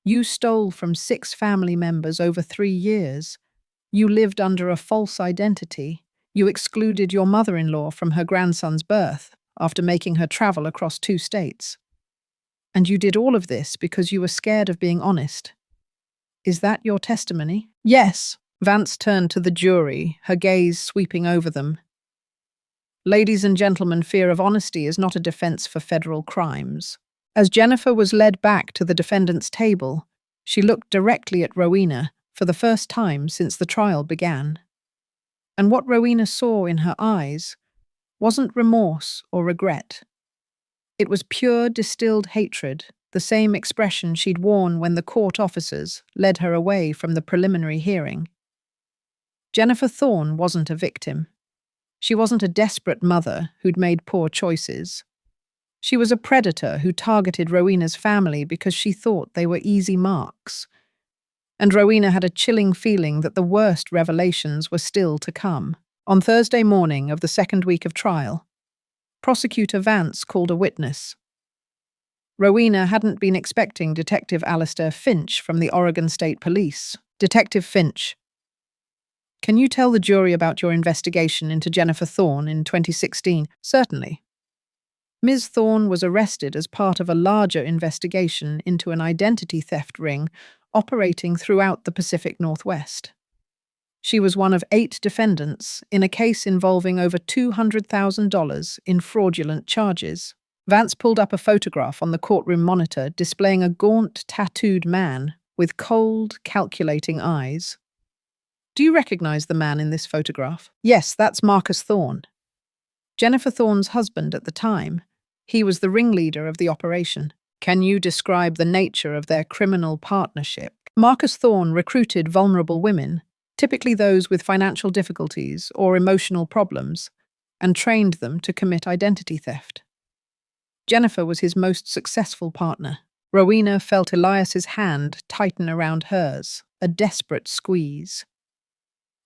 you stole from 6 family members over 3 years. You lived under a false identity. You excluded your mother-in-law from her grandson's birth after making her travel across 2 states. And you did all of this because you were scared of being honest. Is that your testimony? Yes. Vance turned to the jury, her gaze sweeping over them. Ladies and gentlemen, fear of honesty is not a defense for federal crimes. As Jennifer was led back to the defendant's table, she looked directly at Rowena for the first time since the trial began. And what Rowena saw in her eyes wasn't remorse or regret. It was pure distilled hatred, the same expression she'd worn when the court officers led her away from the preliminary hearing. Jennifer Thorne wasn't a victim. She wasn't a desperate mother who'd made poor choices. She was a predator who targeted Rowena's family because she thought they were easy marks. And Rowena had a chilling feeling that the worst revelations were still to come. On Thursday morning of the second week of trial, Prosecutor Vance called a witness. Rowena hadn't been expecting Detective Alistair Finch from the Oregon State Police. Detective Finch, can you tell the jury about your investigation into Jennifer Thorne in 2016? Certainly. Ms. Thorne was arrested as part of a larger investigation into an identity theft ring operating throughout the Pacific Northwest. She was one of 8 defendants in a case involving over $200,000 in fraudulent charges. Vance pulled up a photograph on the courtroom monitor displaying a gaunt, tattooed man with cold, calculating eyes. Do you recognize the man in this photograph? Yes, that's Marcus Thorne. Jennifer Thorne's husband at the time. He was the ringleader of the operation. Can you describe the nature of their criminal partnership? Marcus Thorne recruited vulnerable women, typically those with financial difficulties or emotional problems, and trained them to commit identity theft. Jennifer was his most successful partner. Rowena felt Elias's hand tighten around hers, a desperate squeeze.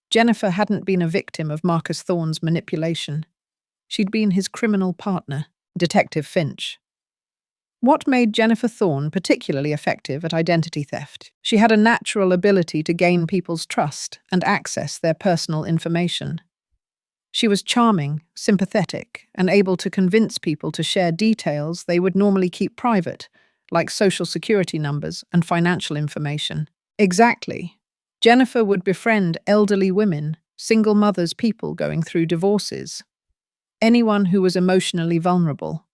Jennifer hadn't been a victim of Marcus Thorne's manipulation. She'd been his criminal partner, Detective Finch. What made Jennifer Thorne particularly effective at identity theft? She had a natural ability to gain people's trust and access their personal information. She was charming, sympathetic, and able to convince people to share details they would normally keep private, like social security numbers and financial information. Exactly. Jennifer would befriend elderly women, single mothers, people going through divorces, anyone who was emotionally vulnerable.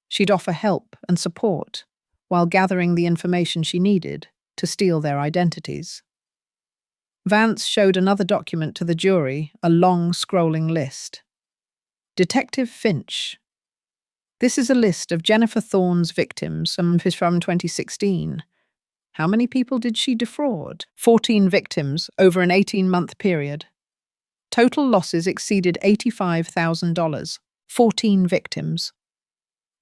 She'd offer help and support while gathering the information she needed to steal their identities. Vance showed another document to the jury, a long, scrolling list. Detective Finch. This is a list of Jennifer Thorne's victims, some is from 2016. How many people did she defraud? 14 victims over an 18-month period. Total losses exceeded $85,000. 14 victims.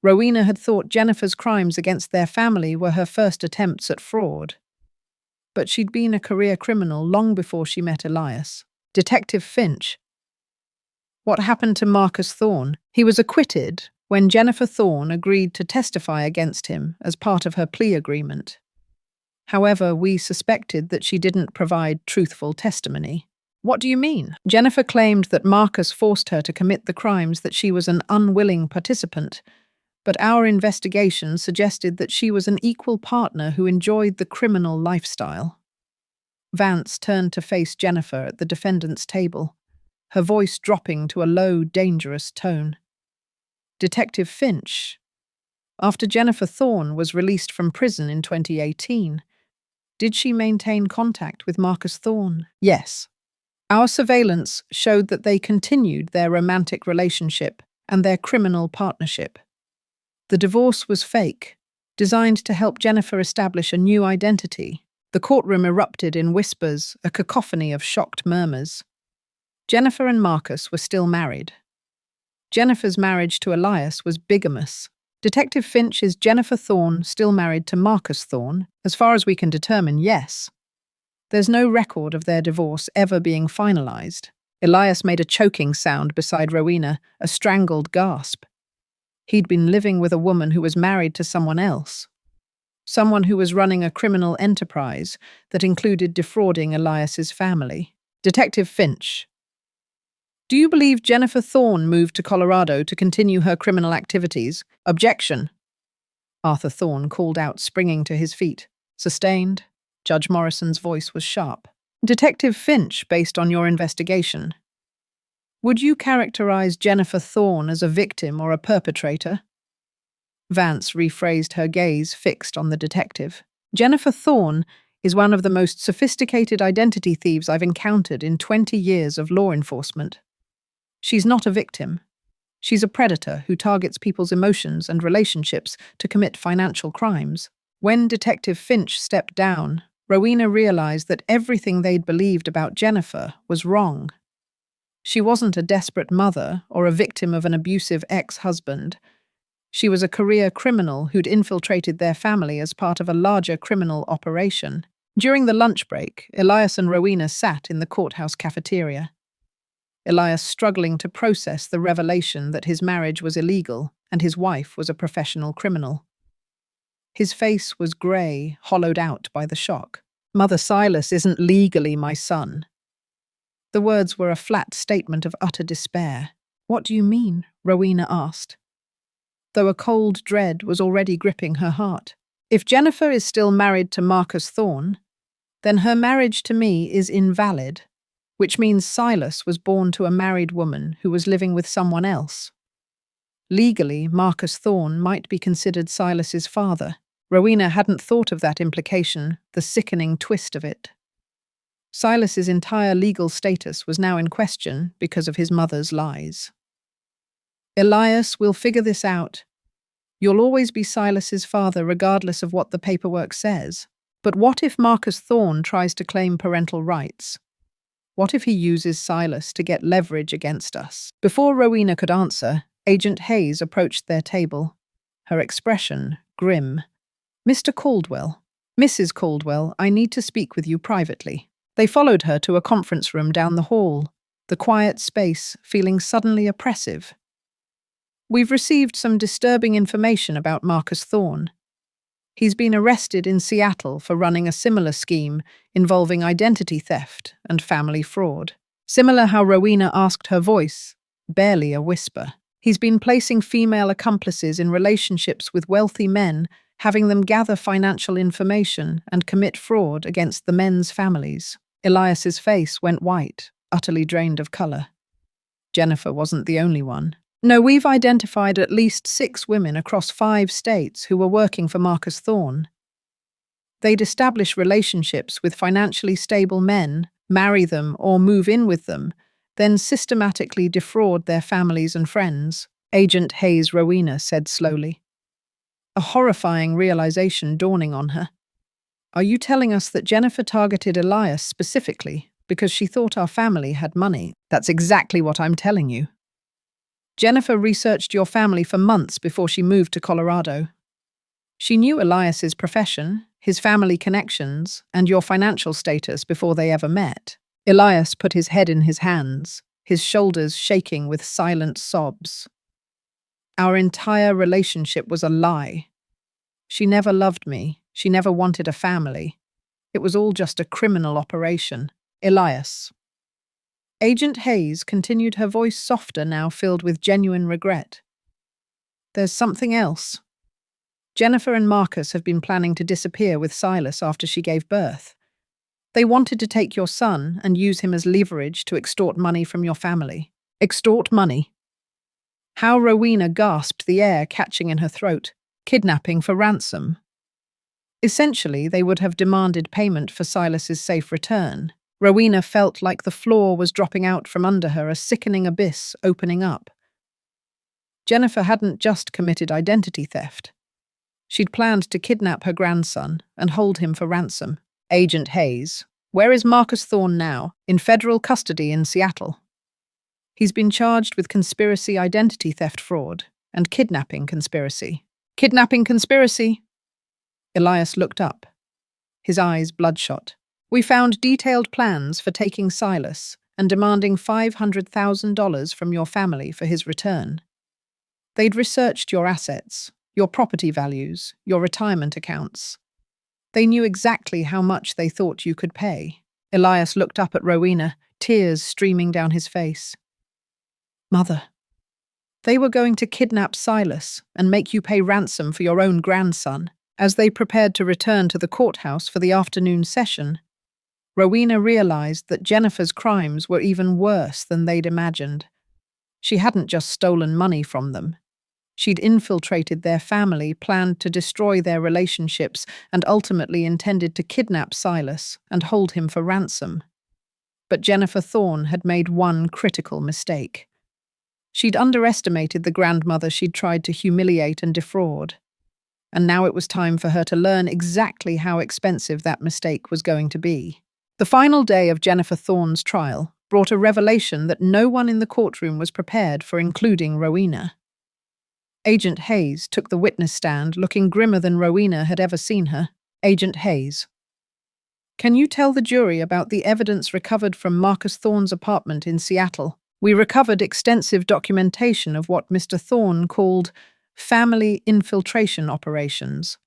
Rowena had thought Jennifer's crimes against their family were her first attempts at fraud. But she'd been a career criminal long before she met Elias. Detective Finch. What happened to Marcus Thorne? He was acquitted when Jennifer Thorne agreed to testify against him as part of her plea agreement. However, we suspected that she didn't provide truthful testimony. What do you mean? Jennifer claimed that Marcus forced her to commit the crimes, that she was an unwilling participant, but our investigation suggested that she was an equal partner who enjoyed the criminal lifestyle. Vance turned to face Jennifer at the defendant's table, her voice dropping to a low, dangerous tone. Detective Finch. After Jennifer Thorne was released from prison in 2018, did she maintain contact with Marcus Thorne? Yes. Our surveillance showed that they continued their romantic relationship and their criminal partnership. The divorce was fake, designed to help Jennifer establish a new identity. The courtroom erupted in whispers, a cacophony of shocked murmurs. Jennifer and Marcus were still married. Jennifer's marriage to Elias was bigamous. Detective Finch, is Jennifer Thorne still married to Marcus Thorne? As far as we can determine, yes. There's no record of their divorce ever being finalized. Elias made a choking sound beside Rowena, a strangled gasp. He'd been living with a woman who was married to someone else. Someone who was running a criminal enterprise that included defrauding Elias's family. Detective Finch. Do you believe Jennifer Thorne moved to Colorado to continue her criminal activities? Objection. Arthur Thorne called out, springing to his feet. Sustained. Judge Morrison's voice was sharp. Detective Finch, based on your investigation, would you characterize Jennifer Thorne as a victim or a perpetrator? Vance rephrased, her gaze fixed on the detective. Jennifer Thorne is one of the most sophisticated identity thieves I've encountered in 20 years of law enforcement. She's not a victim. She's a predator who targets people's emotions and relationships to commit financial crimes. When Detective Finch stepped down, Rowena realized that everything they'd believed about Jennifer was wrong. She wasn't a desperate mother or a victim of an abusive ex-husband. She was a career criminal who'd infiltrated their family as part of a larger criminal operation. During the lunch break, Elias and Rowena sat in the courthouse cafeteria. Elias struggling to process the revelation that his marriage was illegal and his wife was a professional criminal. His face was grey, hollowed out by the shock. Mother Silas isn't legally my son. The words were a flat statement of utter despair. What do you mean? Rowena asked, though a cold dread was already gripping her heart. If Jennifer is still married to Marcus Thorne, then her marriage to me is invalid, which means Silas was born to a married woman who was living with someone else. Legally, Marcus Thorne might be considered Silas's father. Rowena hadn't thought of that implication, the sickening twist of it. Silas's entire legal status was now in question because of his mother's lies. Elias, we'll figure this out. You'll always be Silas's father regardless of what the paperwork says. But what if Marcus Thorne tries to claim parental rights? What if he uses Silas to get leverage against us? Before Rowena could answer, Agent Hayes approached their table, her expression grim. Mr. Caldwell. Mrs. Caldwell, I need to speak with you privately. They followed her to a conference room down the hall, the quiet space feeling suddenly oppressive. We've received some disturbing information about Marcus Thorne. He's been arrested in Seattle for running a similar scheme involving identity theft and family fraud. Similar how Rowena asked her voice, barely a whisper. He's been placing female accomplices in relationships with wealthy men, having them gather financial information and commit fraud against the men's families. Elias's face went white, utterly drained of color. Jennifer wasn't the only one. No, we've identified at least 6 women across 5 states who were working for Marcus Thorne. They'd establish relationships with financially stable men, marry them or move in with them, then systematically defraud their families and friends, Agent Hayes Rowena said slowly, a horrifying realization dawning on her. Are you telling us that Jennifer targeted Elias specifically because she thought our family had money? That's exactly what I'm telling you. Jennifer researched your family for months before she moved to Colorado. She knew Elias's profession, his family connections, and your financial status before they ever met. Elias put his head in his hands, his shoulders shaking with silent sobs. Our entire relationship was a lie. She never loved me. She never wanted a family. It was all just a criminal operation. Elias. Agent Hayes continued, her voice softer now, filled with genuine regret. There's something else. Jennifer and Marcus have been planning to disappear with Silas after she gave birth. They wanted to take your son and use him as leverage to extort money from your family. Extort money? How Rowena gasped, the air catching in her throat. Kidnapping for ransom. Essentially, they would have demanded payment for Silas's safe return. Rowena felt like the floor was dropping out from under her, a sickening abyss opening up. Jennifer hadn't just committed identity theft. She'd planned to kidnap her grandson and hold him for ransom. Agent Hayes, where is Marcus Thorne now? In federal custody in Seattle. He's been charged with conspiracy, identity theft, fraud, and kidnapping conspiracy. Kidnapping conspiracy? Elias looked up, his eyes bloodshot. We found detailed plans for taking Silas and demanding $500,000 from your family for his return. They'd researched your assets, your property values, your retirement accounts. They knew exactly how much they thought you could pay. Elias looked up at Rowena, tears streaming down his face. Mother, they were going to kidnap Silas and make you pay ransom for your own grandson. As they prepared to return to the courthouse for the afternoon session, Rowena realized that Jennifer's crimes were even worse than they'd imagined. She hadn't just stolen money from them. She'd infiltrated their family, planned to destroy their relationships, and ultimately intended to kidnap Silas and hold him for ransom. But Jennifer Thorne had made one critical mistake. She'd underestimated the grandmother she'd tried to humiliate and defraud. And now it was time for her to learn exactly how expensive that mistake was going to be. The final day of Jennifer Thorne's trial brought a revelation that no one in the courtroom was prepared for, including Rowena. Agent Hayes took the witness stand, looking grimmer than Rowena had ever seen her. Agent Hayes, can you tell the jury about the evidence recovered from Marcus Thorne's apartment in Seattle? We recovered extensive documentation of what Mr. Thorne called family infiltration operations.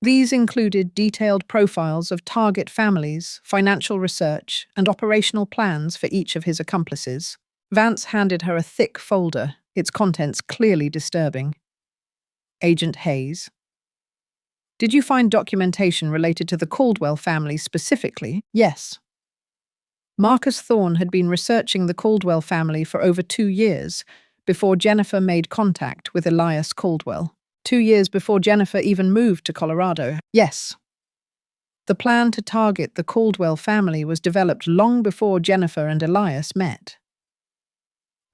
These included detailed profiles of target families, financial research, and operational plans for each of his accomplices. Vance handed her a thick folder, its contents clearly disturbing. Agent Hayes, did you find documentation related to the Caldwell family specifically? Yes. Marcus Thorne had been researching the Caldwell family for over 2 years before Jennifer made contact with Elias Caldwell. 2 years before Jennifer even moved to Colorado. Yes. The plan to target the Caldwell family was developed long before Jennifer and Elias met.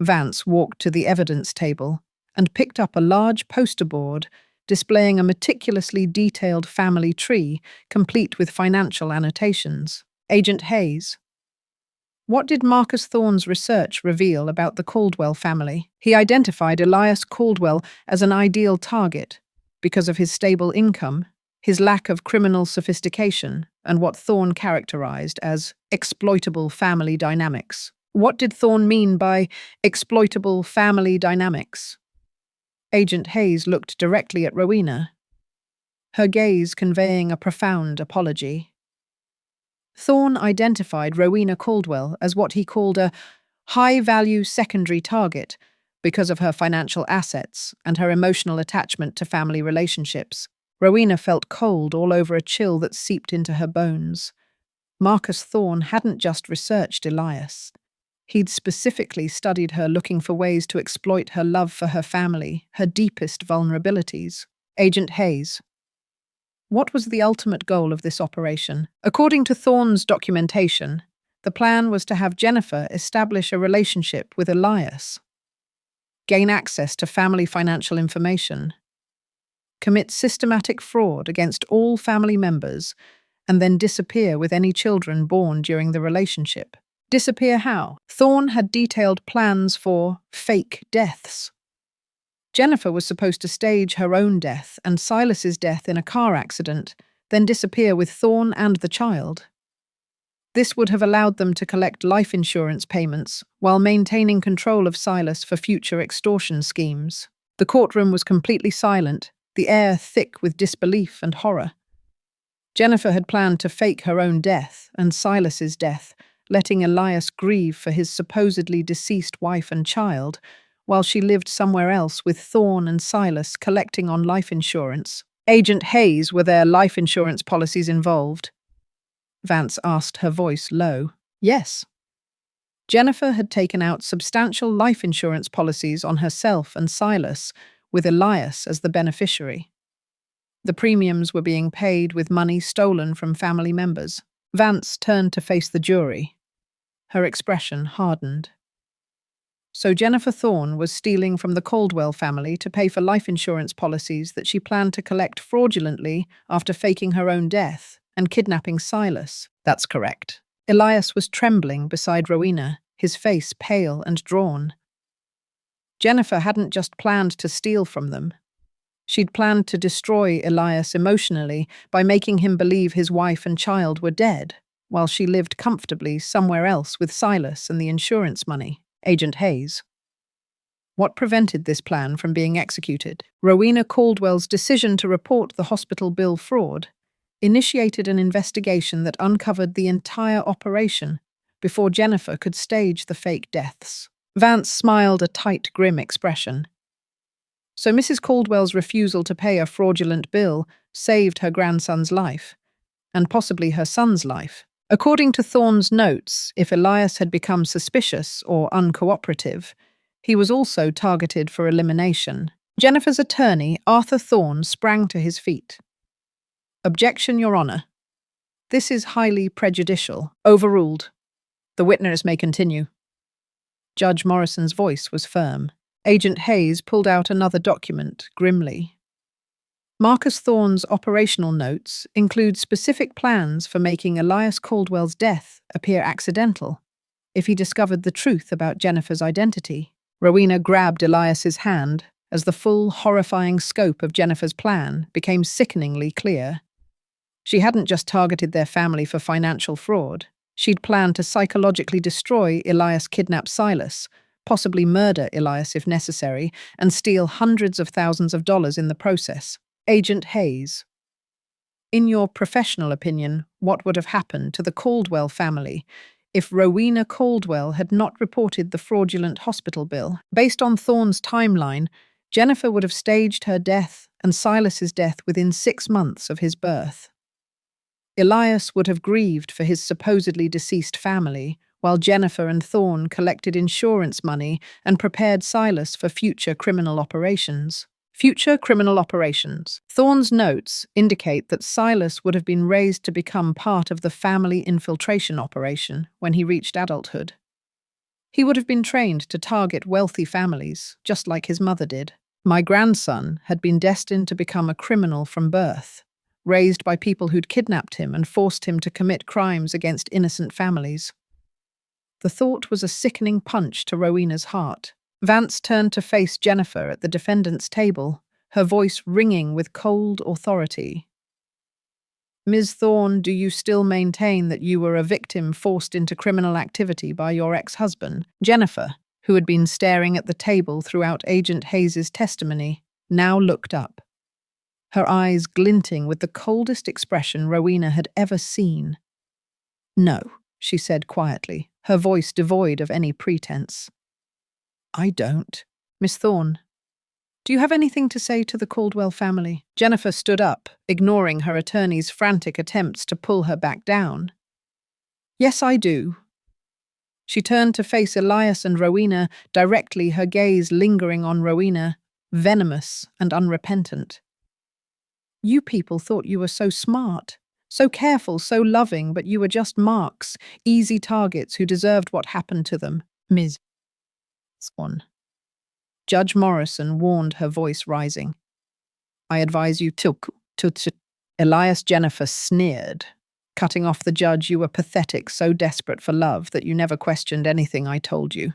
Vance walked to the evidence table and picked up a large poster board displaying a meticulously detailed family tree complete with financial annotations. Agent Hayes, what did Marcus Thorne's research reveal about the Caldwell family? He identified Elias Caldwell as an ideal target because of his stable income, his lack of criminal sophistication, and what Thorne characterized as exploitable family dynamics. What did Thorne mean by exploitable family dynamics? Agent Hayes looked directly at Rowena, her gaze conveying a profound apology. Thorne identified Rowena Caldwell as what he called a high-value secondary target because of her financial assets and her emotional attachment to family relationships. Rowena felt cold all over, a chill that seeped into her bones. Marcus Thorne hadn't just researched Elias. He'd specifically studied her, looking for ways to exploit her love for her family, her deepest vulnerabilities. Agent Hayes, what was the ultimate goal of this operation? According to Thorne's documentation, The plan was to have Jennifer establish a relationship with Elias, gain access to family financial information, commit systematic fraud against all family members, and then disappear with any children born during the relationship. Disappear how? Thorne had detailed plans for fake deaths. Jennifer was supposed to stage her own death and Silas's death in a car accident, then disappear with Thorne and the child. This would have allowed them to collect life insurance payments while maintaining control of Silas for future extortion schemes. The courtroom was completely silent, the air thick with disbelief and horror. Jennifer had planned to fake her own death and Silas's death, letting Elias grieve for his supposedly deceased wife and child, while she lived somewhere else with Thorne and Silas collecting on life insurance. Agent Hayes, were there life insurance policies involved? Vance asked, her voice low. Yes. Jennifer had taken out substantial life insurance policies on herself and Silas, with Elias as the beneficiary. The premiums were being paid with money stolen from family members. Vance turned to face the jury. Her expression hardened. So Jennifer Thorne was stealing from the Caldwell family to pay for life insurance policies that she planned to collect fraudulently after faking her own death and kidnapping Silas. That's correct. Elias was trembling beside Rowena, his face pale and drawn. Jennifer hadn't just planned to steal from them. She'd planned to destroy Elias emotionally by making him believe his wife and child were dead, while she lived comfortably somewhere else with Silas and the insurance money. Agent Hayes. What prevented this plan from being executed? Rowena Caldwell's decision to report the hospital bill fraud initiated an investigation that uncovered the entire operation before Jennifer could stage the fake deaths. Vance smiled a tight, grim expression. So Mrs. Caldwell's refusal to pay a fraudulent bill saved her grandson's life, and possibly her son's life. According to Thorne's notes, if Elias had become suspicious or uncooperative, he was also targeted for elimination. Jennifer's attorney, Arthur Thorne, sprang to his feet. Objection, Your Honor. This is highly prejudicial. Overruled. The witness may continue. Judge Morrison's voice was firm. Agent Hayes pulled out another document, grimly. Marcus Thorne's operational notes include specific plans for making Elias Caldwell's death appear accidental if he discovered the truth about Jennifer's identity. Rowena grabbed Elias's hand as the full, horrifying scope of Jennifer's plan became sickeningly clear. She hadn't just targeted their family for financial fraud. She'd planned to psychologically destroy Elias' kidnapped Silas, possibly murder Elias if necessary, and steal hundreds of thousands of dollars in the process. Agent Hayes. In your professional opinion, what would have happened to the Caldwell family if Rowena Caldwell had not reported the fraudulent hospital bill? Based on Thorne's timeline, Jennifer would have staged her death and Silas's death within 6 months of his birth. Elias would have grieved for his supposedly deceased family, while Jennifer and Thorne collected insurance money and prepared Silas for future criminal operations. Thorne's notes indicate that Silas would have been raised to become part of the family infiltration operation when he reached adulthood. He would have been trained to target wealthy families, just like his mother did. My grandson had been destined to become a criminal from birth, raised by people who'd kidnapped him and forced him to commit crimes against innocent families. The thought was a sickening punch to Rowena's heart. Vance turned to face Jennifer at the defendant's table, her voice ringing with cold authority. Ms. Thorne, do you still maintain that you were a victim forced into criminal activity by your ex-husband? Jennifer, who had been staring at the table throughout Agent Hayes's testimony, now looked up, her eyes glinting with the coldest expression Rowena had ever seen. No, she said quietly, her voice devoid of any pretense. I don't. Miss Thorne, do you have anything to say to the Caldwell family? Jennifer stood up, ignoring her attorney's frantic attempts to pull her back down. Yes, I do. She turned to face Elias and Rowena directly, her gaze lingering on Rowena, venomous and unrepentant. You people thought you were so smart, So careful, so loving, but you were just marks, easy targets who deserved what happened to them. Ms. Swan. Judge Morrison warned, her voice rising. I advise you to. Elias Jennifer sneered. Cutting off the judge, you were pathetic, so desperate for love that you never questioned anything I told you.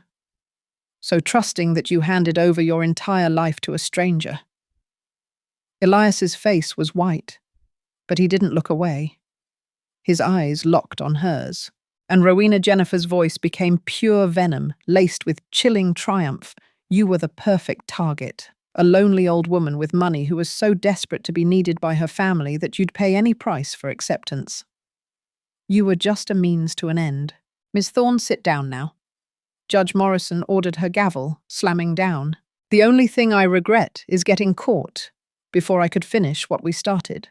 So trusting that you handed over your entire life to a stranger. Elias's face was white, but he didn't look away. His eyes locked on hers, and Rowena Jennifer's voice became pure venom, laced with chilling triumph. You were the perfect target, a lonely old woman with money who was so desperate to be needed by her family that you'd pay any price for acceptance. You were just a means to an end. Miss Thorne, sit down now. Judge Morrison ordered her gavel, slamming down. The only thing I regret is getting caught before I could finish what we started.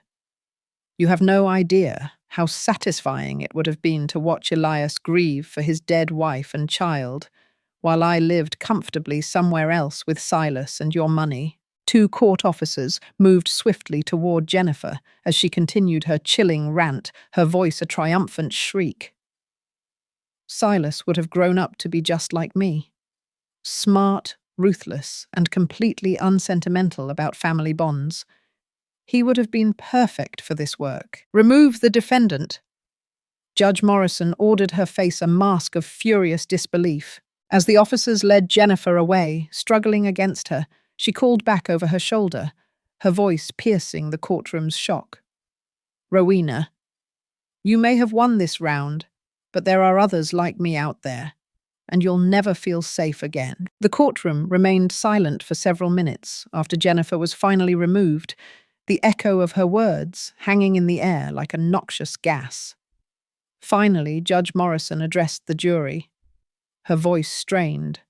You have no idea how satisfying it would have been to watch Elias grieve for his dead wife and child, while I lived comfortably somewhere else with Silas and your money. Two court officers moved swiftly toward Jennifer as she continued her chilling rant, her voice a triumphant shriek. Silas would have grown up to be just like me. Smart, ruthless, and completely unsentimental about family bonds. He would have been perfect for this work. Remove the defendant. Judge Morrison ordered, her face a mask of furious disbelief. As the officers led Jennifer away, struggling against her, she called back over her shoulder, her voice piercing the courtroom's shock. Rowena, you may have won this round, but there are others like me out there, and you'll never feel safe again. The courtroom remained silent for several minutes after Jennifer was finally removed, the echo of her words hanging in the air like a noxious gas. Finally, Judge Morrison addressed the jury, her voice strained.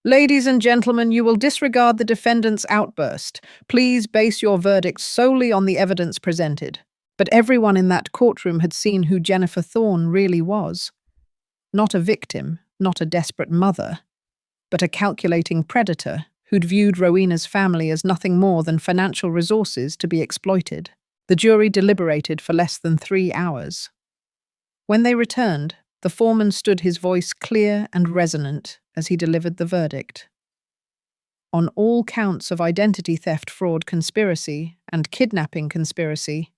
Ladies and gentlemen, you will disregard the defendant's outburst. Please base your verdict solely on the evidence presented. But everyone in that courtroom had seen who Jennifer Thorne really was. Not a victim, not a desperate mother, but a calculating predator who'd viewed Rowena's family as nothing more than financial resources to be exploited. The jury deliberated for less than 3 hours. When they returned, the foreman stood, his voice clear and resonant as he delivered the verdict. On all counts of identity theft, fraud, conspiracy, and kidnapping conspiracy,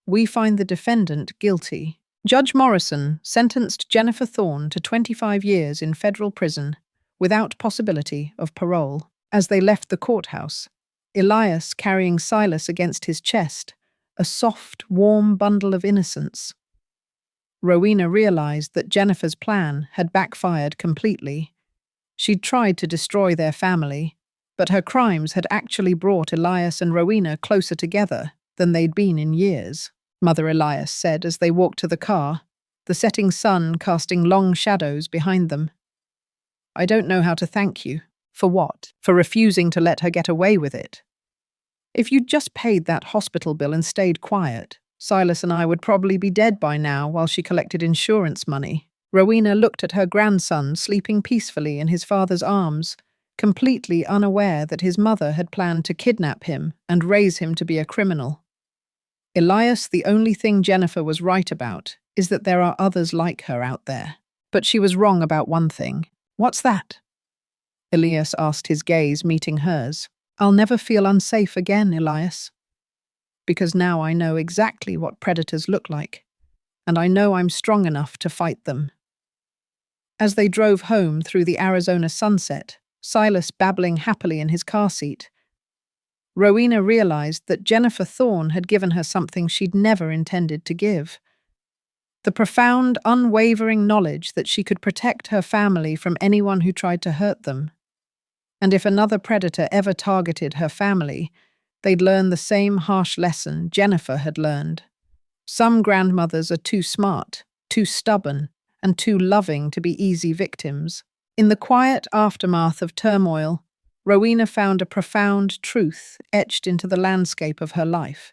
we find the defendant guilty. Judge Morrison sentenced Jennifer Thorne to 25 years in federal prison without possibility of parole. As they left the courthouse, Elias carrying Silas against his chest, a soft, warm bundle of innocence. Rowena realized that Jennifer's plan had backfired completely. She'd tried to destroy their family, but her crimes had actually brought Elias and Rowena closer together than they'd been in years. Mother Elias said as they walked to the car, the setting sun casting long shadows behind them. I don't know how to thank you. For what? For refusing to let her get away with it. If you'd just paid that hospital bill and stayed quiet, Silas and I would probably be dead by now while she collected insurance money. Rowena looked at her grandson sleeping peacefully in his father's arms, completely unaware that his mother had planned to kidnap him and raise him to be a criminal. Elias, the only thing Jennifer was right about is that there are others like her out there. But she was wrong about one thing. What's that? Elias asked, his gaze meeting hers. I'll never feel unsafe again, Elias. Because now I know exactly what predators look like, and I know I'm strong enough to fight them. As they drove home through the Arizona sunset, Silas babbling happily in his car seat, Rowena realized that Jennifer Thorne had given her something she'd never intended to give. The profound, unwavering knowledge that she could protect her family from anyone who tried to hurt them. And if another predator ever targeted her family, they'd learn the same harsh lesson Jennifer had learned. Some grandmothers are too smart, too stubborn, and too loving to be easy victims. In the quiet aftermath of turmoil, Rowena found a profound truth etched into the landscape of her life.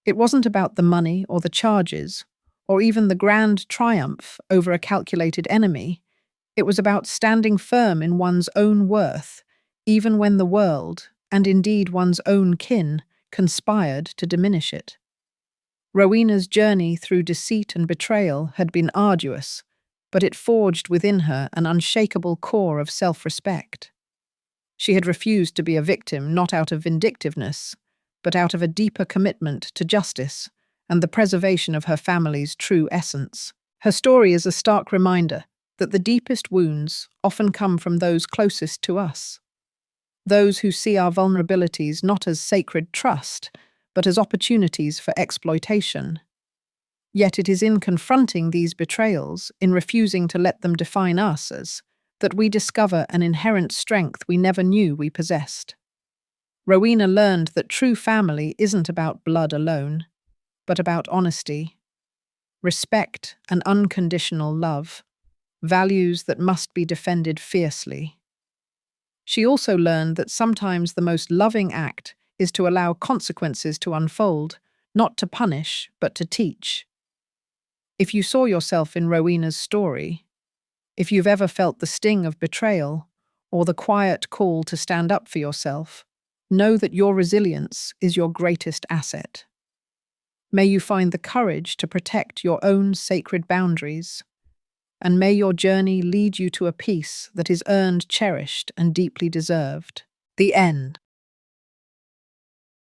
It wasn't about the money or the charges, or even the grand triumph over a calculated enemy. It was about standing firm in one's own worth, even when the world, and indeed one's own kin, conspired to diminish it. Rowena's journey through deceit and betrayal had been arduous, but it forged within her an unshakable core of self-respect. She had refused to be a victim not out of vindictiveness, but out of a deeper commitment to justice and the preservation of her family's true essence. Her story is a stark reminder that the deepest wounds often come from those closest to us, those who see our vulnerabilities not as sacred trust, but as opportunities for exploitation. Yet it is in confronting these betrayals, in refusing to let them define us that we discover an inherent strength we never knew we possessed. Rowena learned that true family isn't about blood alone, but about honesty, respect, and unconditional love, values that must be defended fiercely. She also learned that sometimes the most loving act is to allow consequences to unfold, not to punish, but to teach. If you saw yourself in Rowena's story, if you've ever felt the sting of betrayal or the quiet call to stand up for yourself, know that your resilience is your greatest asset. May you find the courage to protect your own sacred boundaries, and may your journey lead you to a peace that is earned, cherished, and deeply deserved. The end.